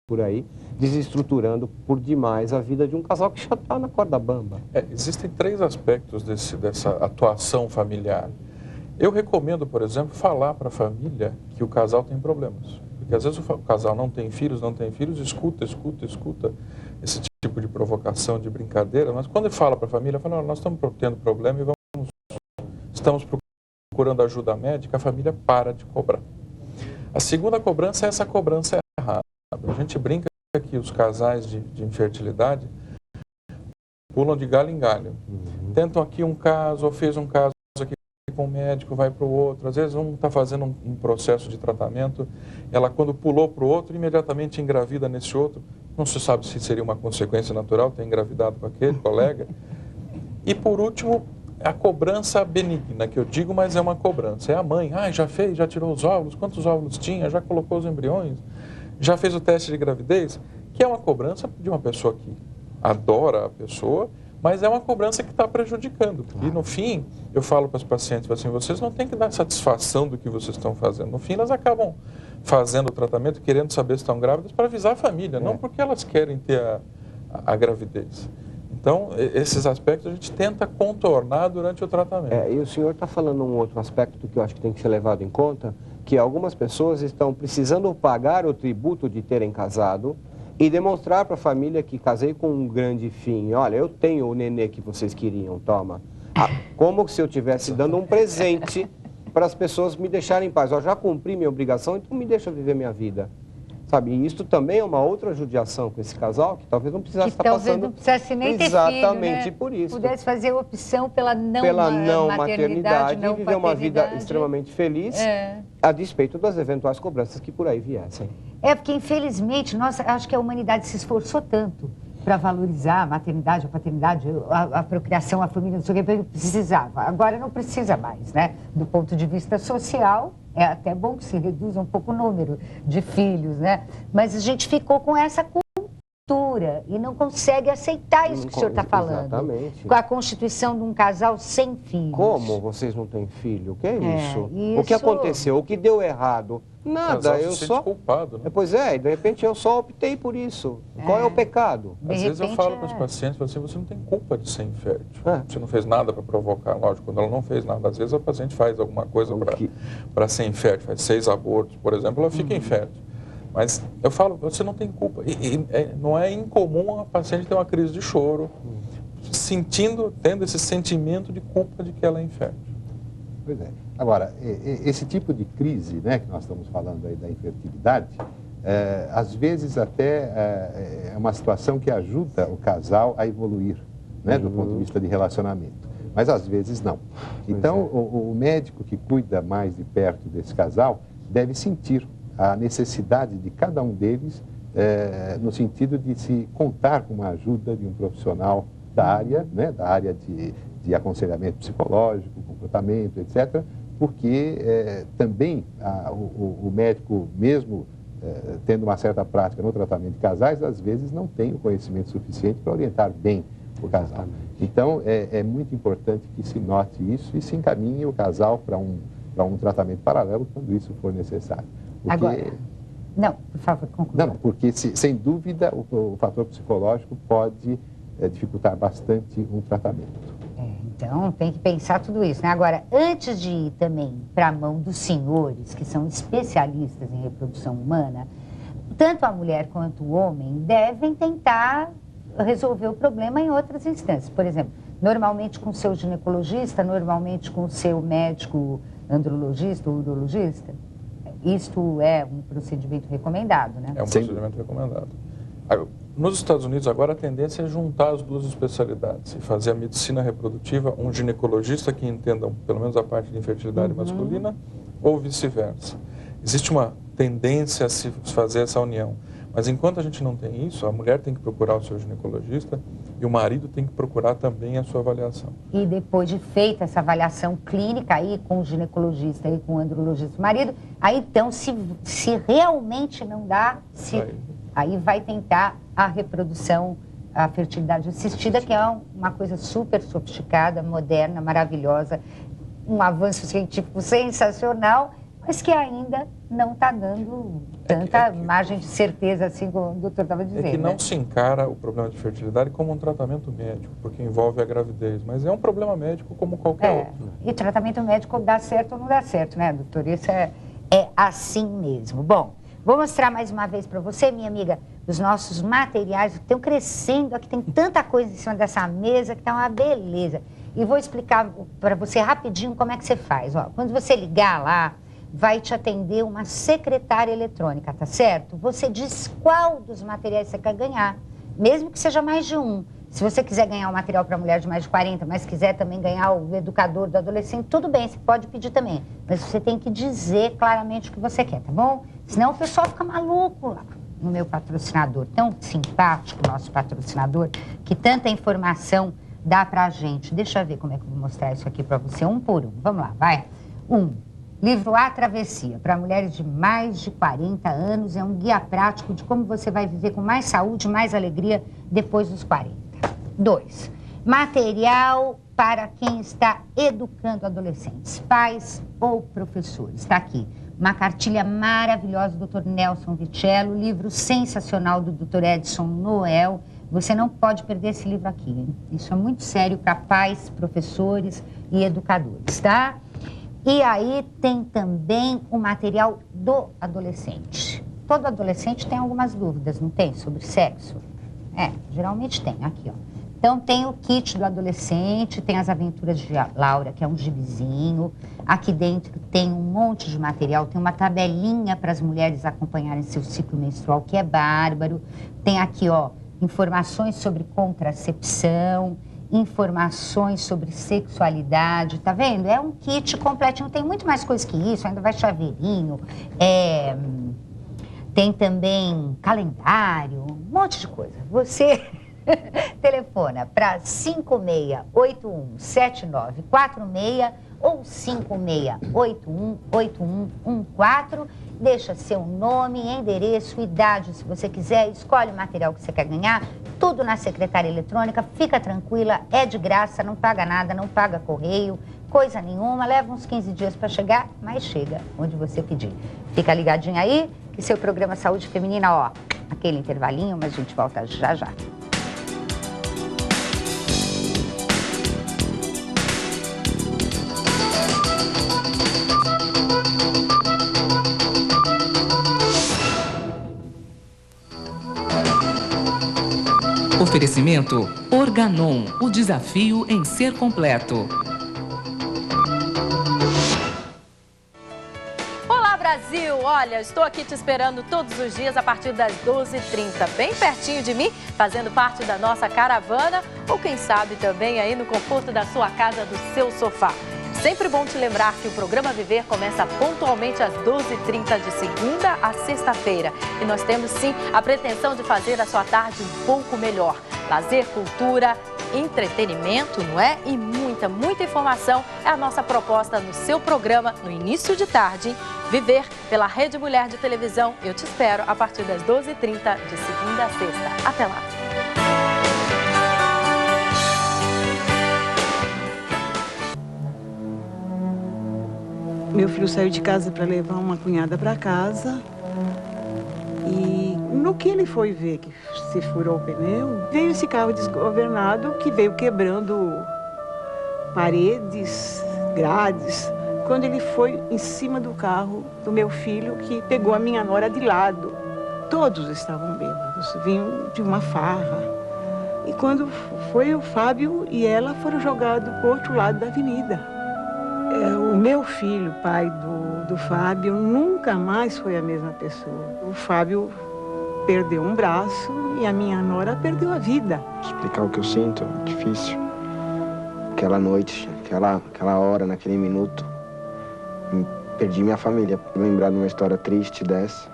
por aí, desestruturando por demais a vida de um casal que já está na corda bamba. Existem 3 aspectos dessa atuação familiar. Eu recomendo, por exemplo, falar para a família que o casal tem problemas. Porque às vezes o casal não tem filhos, escuta esse tipo de provocação, de brincadeira, mas quando ele fala para a família, fala, nós estamos tendo problema e estamos procurando ajuda médica, a família para de cobrar. A segunda cobrança é essa cobrança errada. A gente brinca que os casais de infertilidade pulam de galho em galho. Tentam aqui um caso, ou fez um caso aqui com o médico, vai para o outro. Às vezes um está fazendo um processo de tratamento, ela quando pulou para o outro, imediatamente engravida nesse outro. Não se sabe se seria uma consequência natural ter engravidado com aquele colega. E por último, a cobrança benigna, que eu digo, mas é uma cobrança. É a mãe, já fez, já tirou os óvulos, quantos óvulos tinha, já colocou os embriões, já fez o teste de gravidez, que é uma cobrança de uma pessoa que adora a pessoa, mas é uma cobrança que está prejudicando. E no fim, eu falo para os pacientes assim, vocês não têm que dar satisfação do que vocês estão fazendo. No fim, elas acabam fazendo o tratamento, querendo saber se estão grávidas, para avisar a família, não porque elas querem ter a gravidez. Então, esses aspectos a gente tenta contornar durante o tratamento. E o senhor está falando um outro aspecto que eu acho que tem que ser levado em conta, que algumas pessoas estão precisando pagar o tributo de terem casado e demonstrar para a família que casei com um grande fim. Olha, eu tenho o nenê que vocês queriam, toma. Como se eu estivesse dando um presente para as pessoas me deixarem em paz. Eu já cumpri minha obrigação, então me deixa viver minha vida. Sabe, e isso também é uma outra judiação com esse casal, que talvez não precisasse estar passando... Talvez não precisasse nem ter exatamente filho, né? por isso. Pudesse fazer opção pela não maternidade e viver uma vida extremamente feliz, a despeito das eventuais cobranças que por aí viessem. Porque infelizmente, acho que a humanidade se esforçou tanto para valorizar a maternidade, a paternidade, a procriação, a família, não sei o que, precisava. Agora não precisa mais, né? Do ponto de vista social, é até bom que se reduza um pouco o número de filhos, né? Mas a gente ficou com essa cultura e não consegue aceitar isso que o senhor está falando. Exatamente. Com a constituição de um casal sem filhos. Como vocês não têm filho? O que é isso? O que aconteceu? O que deu errado? Nada, eu só... culpado, né? Pois é, e de repente eu só optei por isso. Qual é o pecado? Às vezes eu falo para os pacientes, assim, você não tem culpa de ser infértil. Você não fez nada para provocar. Lógico, quando ela não fez nada, às vezes a paciente faz alguma coisa para ser infértil, faz 6 abortos, por exemplo, ela fica infértil. Mas eu falo, você não tem culpa. Não é incomum a paciente ter uma crise de choro, tendo esse sentimento de culpa de que ela é infértil. Pois é. Agora, esse tipo de crise, né, que nós estamos falando aí da infertilidade, às vezes até é uma situação que ajuda o casal a evoluir, né, do ponto de vista de relacionamento. Mas às vezes não. Então, o médico que cuida mais de perto desse casal deve sentir a necessidade de cada um deles no sentido de se contar com uma ajuda de um profissional da área, né, da área de aconselhamento psicológico, comportamento, etc., porque também o médico, mesmo tendo uma certa prática no tratamento de casais, às vezes não tem o conhecimento suficiente para orientar bem o casal. Então, é muito importante que se note isso e se encaminhe o casal para um tratamento paralelo quando isso for necessário. Porque... Agora, não, por favor, conclua. Não, porque, sem dúvida, o fator psicológico pode dificultar bastante um tratamento. Então, tem que pensar tudo isso, né? Agora, antes de ir também para a mão dos senhores, que são especialistas em reprodução humana, tanto a mulher quanto o homem devem tentar resolver o problema em outras instâncias. Por exemplo, normalmente com o seu ginecologista, normalmente com o seu médico andrologista ou urologista. Isto é um procedimento recomendado, né? É um procedimento recomendado. Nos Estados Unidos, agora, a tendência é juntar as duas especialidades e fazer a medicina reprodutiva, um ginecologista que entenda pelo menos a parte de infertilidade masculina ou vice-versa. Existe uma tendência a se fazer essa união. Mas enquanto a gente não tem isso, a mulher tem que procurar o seu ginecologista e o marido tem que procurar também a sua avaliação. E depois de feita essa avaliação clínica aí com o ginecologista e com o andrologista do marido, aí então se realmente não dá, aí vai tentar a reprodução, a fertilidade assistida, que é uma coisa super sofisticada, moderna, maravilhosa, um avanço científico sensacional, mas que ainda não está dando tanta margem de certeza, assim como o doutor estava dizendo. É que não se encara o problema de fertilidade como um tratamento médico, porque envolve a gravidez, mas é um problema médico como qualquer outro. E tratamento médico dá certo ou não dá certo, né, doutor? Isso é assim mesmo. Bom, vou mostrar mais uma vez para você, minha amiga, os nossos materiais que estão crescendo. Aqui tem tanta coisa em cima dessa mesa que está uma beleza. E vou explicar para você rapidinho como é que você faz. Ó, quando você ligar lá, vai te atender uma secretária eletrônica, tá certo? Você diz qual dos materiais você quer ganhar, mesmo que seja mais de um. Se você quiser ganhar o material para mulher de mais de 40, mas quiser também ganhar o educador do adolescente, tudo bem, você pode pedir também. Mas você tem que dizer claramente o que você quer, tá bom? Senão o pessoal fica maluco lá no meu patrocinador. Tão simpático, nosso patrocinador, que tanta informação dá pra gente. Deixa eu ver como é que eu vou mostrar isso aqui para você, um por um. Vamos lá, vai. Livro A Travessia, para mulheres de mais de 40 anos, é um guia prático de como você vai viver com mais saúde e mais alegria depois dos 40. 2. Material para quem está educando adolescentes, pais ou professores. Está aqui, uma cartilha maravilhosa do Dr. Nelson Vicello, livro sensacional do Dr. Edson Noel. Você não pode perder esse livro aqui, hein? Isso é muito sério para pais, professores e educadores, tá? E aí tem também o material do adolescente. Todo adolescente tem algumas dúvidas, não tem? Sobre sexo? Geralmente tem. Aqui, ó. Então tem o kit do adolescente, tem as aventuras de Laura, que é um gibizinho. Aqui dentro tem um monte de material, tem uma tabelinha para as mulheres acompanharem seu ciclo menstrual, que é bárbaro. Tem aqui, ó, informações sobre contracepção, informações sobre sexualidade, tá vendo? É um kit completinho, tem muito mais coisa que isso, ainda vai chaveirinho, tem também calendário, um monte de coisa. Você telefona para 56817946 ou 56818114, deixa seu nome, endereço, idade, se você quiser, escolhe o material que você quer ganhar, tudo na secretária eletrônica, fica tranquila, é de graça, não paga nada, não paga correio, coisa nenhuma, leva uns 15 dias para chegar, mas chega onde você pedir. Fica ligadinho aí, que seu programa Saúde Feminina, ó, aquele intervalinho, mas a gente volta já já. Oferecimento Organon, o desafio em ser completo. Olá, Brasil! Olha, estou aqui te esperando todos os dias a partir das 12h30, bem pertinho de mim, fazendo parte da nossa caravana ou quem sabe também aí no conforto da sua casa, do seu sofá. Sempre bom te lembrar que o programa Viver começa pontualmente às 12h30 de segunda a sexta-feira. E nós temos sim a pretensão de fazer a sua tarde um pouco melhor. Lazer, cultura, entretenimento, não é? E muita, muita informação é a nossa proposta no seu programa no início de tarde. Viver pela Rede Mulher de Televisão. Eu te espero a partir das 12h30 de segunda a sexta. Até lá! Meu filho saiu de casa para levar uma cunhada para casa e no que ele foi ver que se furou o pneu, veio esse carro desgovernado que veio quebrando paredes, grades. Quando ele foi em cima do carro do meu filho, que pegou a minha nora de lado. Todos estavam bêbados, vinham de uma farra. quando foi o Fábio e ela foram jogados para o outro lado da avenida. O meu filho, pai do Fábio, nunca mais foi a mesma pessoa. O Fábio perdeu um braço e a minha nora perdeu a vida. Explicar o que eu sinto é difícil. Aquela noite, aquela hora, naquele minuto, perdi minha família. Lembrar de uma história triste dessa,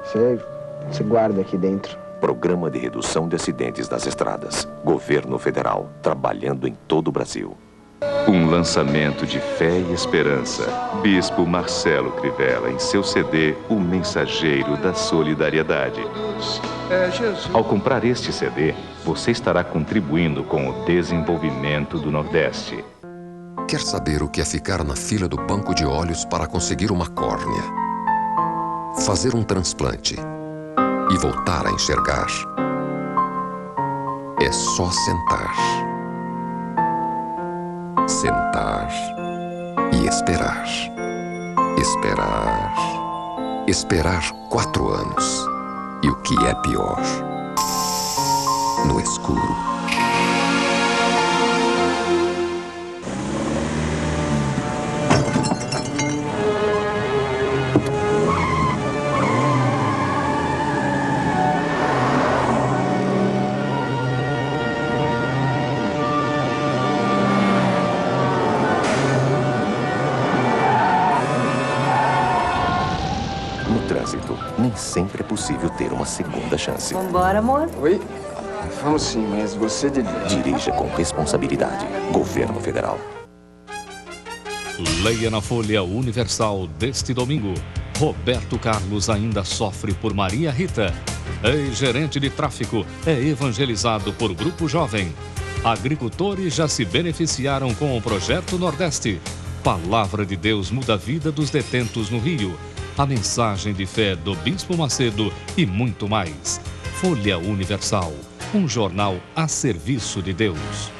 você guarda aqui dentro. Programa de Redução de Acidentes das Estradas. Governo Federal, trabalhando em todo o Brasil. Um lançamento de fé e esperança. Bispo Marcelo Crivella em seu CD O Mensageiro da Solidariedade. Ao comprar este CD, você estará contribuindo com o desenvolvimento do Nordeste. Quer saber o que é ficar na fila do banco de olhos para conseguir uma córnea? Fazer um transplante e voltar a enxergar? É só sentar. Sentar e esperar. Esperar. Esperar 4 anos. E o que é pior? No escuro. Nem sempre é possível ter uma segunda chance. Vambora, amor? Oi? Vamos sim, mas você dirija com responsabilidade. Governo Federal. Leia na Folha Universal deste domingo. Roberto Carlos ainda sofre por Maria Rita. Ex-gerente de tráfico é evangelizado por grupo jovem. Agricultores já se beneficiaram com o Projeto Nordeste. Palavra de Deus muda a vida dos detentos no Rio. A mensagem de fé do Bispo Macedo e muito mais. Folha Universal, um jornal a serviço de Deus.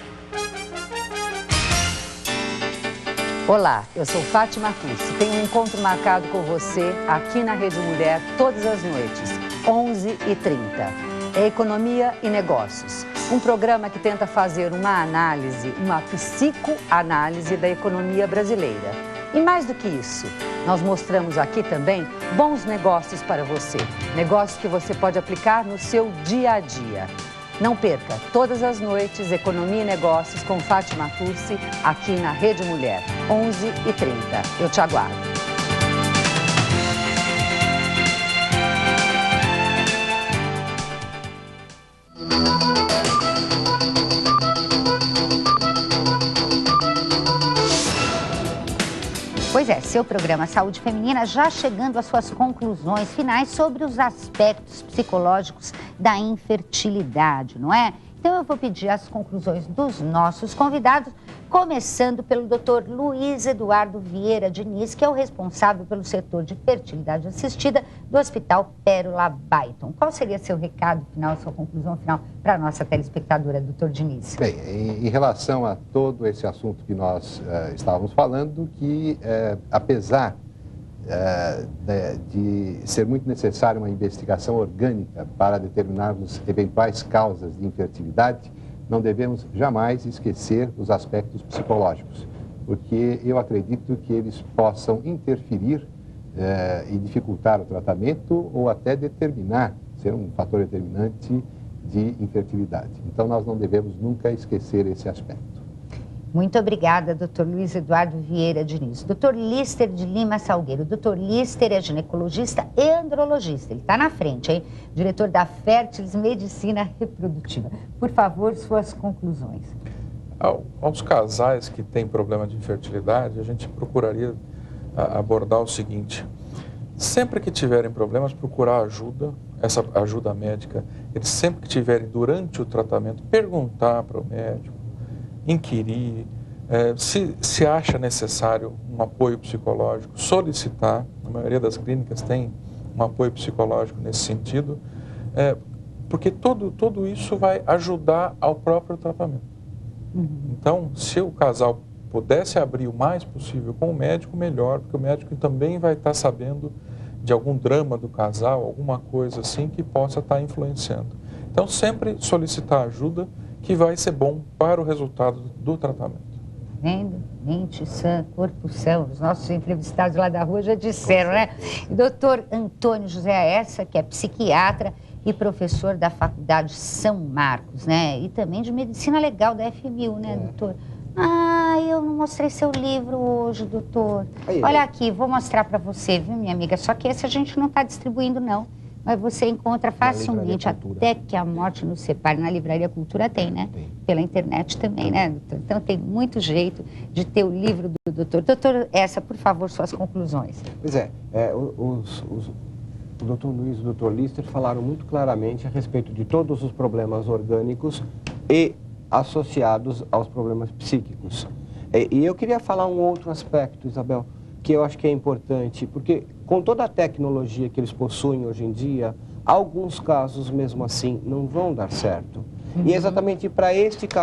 Olá, eu sou Fátima Tucci. Tenho um encontro marcado com você aqui na Rede Mulher todas as noites, 11h30. É Economia e Negócios. Um programa que tenta fazer uma análise, uma psicoanálise da economia brasileira. E mais do que isso, nós mostramos aqui também bons negócios para você. Negócios que você pode aplicar no seu dia a dia. Não perca, todas as noites, Economia e Negócios com Fátima Tucci, aqui na Rede Mulher, 11h30. Eu te aguardo. Pois é, seu programa Saúde Feminina já chegando às suas conclusões finais sobre os aspectos psicológicos da infertilidade, não é? Então eu vou pedir as conclusões dos nossos convidados, começando pelo Dr. Luiz Eduardo Vieira Diniz, que é o responsável pelo setor de fertilidade assistida do Hospital Pérola Baiton. Qual seria seu recado final, sua conclusão final para a nossa telespectadora, Dr. Diniz? Bem, em relação a todo esse assunto que nós estávamos falando, que apesar de ser muito necessária uma investigação orgânica para determinarmos eventuais causas de infertilidade, não devemos jamais esquecer os aspectos psicológicos, porque eu acredito que eles possam interferir e dificultar o tratamento ou até ser um fator determinante de infertilidade. Então, nós não devemos nunca esquecer esse aspecto. Muito obrigada, Dr. Luiz Eduardo Vieira Diniz. Dr. Lister de Lima Salgueiro. Dr. Lister é ginecologista e andrologista. Ele está na frente, hein? Diretor da Fértilis Medicina Reprodutiva. Por favor, suas conclusões. Aos casais que têm problema de infertilidade, a gente procuraria abordar o seguinte: sempre que tiverem problemas, procurar ajuda, essa ajuda médica. Eles sempre que tiverem durante o tratamento, perguntar para o médico, inquirir, se acha necessário um apoio psicológico, solicitar. A maioria das clínicas tem um apoio psicológico nesse sentido, porque tudo isso vai ajudar ao próprio tratamento. Então, se o casal pudesse abrir o mais possível com o médico, melhor, porque o médico também vai estar sabendo de algum drama do casal, alguma coisa assim que possa estar influenciando. Então, sempre solicitar ajuda, que vai ser bom para o resultado do tratamento. Vendo? Mente sã, corpo são. Os nossos entrevistados lá da rua já disseram, né? E doutor Antônio José Aessa, que é psiquiatra e professor da Faculdade São Marcos, né? E também de Medicina Legal da FMU, né, doutor? Ah, eu não mostrei seu livro hoje, doutor. Olha aqui, vou mostrar para você, viu, minha amiga? Só que esse a gente não está distribuindo, não. Mas você encontra facilmente, até que a morte nos separe. Na Livraria Cultura tem, né? Tem. Pela internet também, né, doutor? Então tem muito jeito de ter o livro do doutor. Doutor Aessa, por favor, suas conclusões. Pois é, o doutor Luiz e o doutor Lister falaram muito claramente a respeito de todos os problemas orgânicos e associados aos problemas psíquicos. E eu queria falar um outro aspecto, Isabel, que eu acho que é importante, porque com toda a tecnologia que eles possuem hoje em dia, alguns casos mesmo assim não vão dar certo. E exatamente para este caso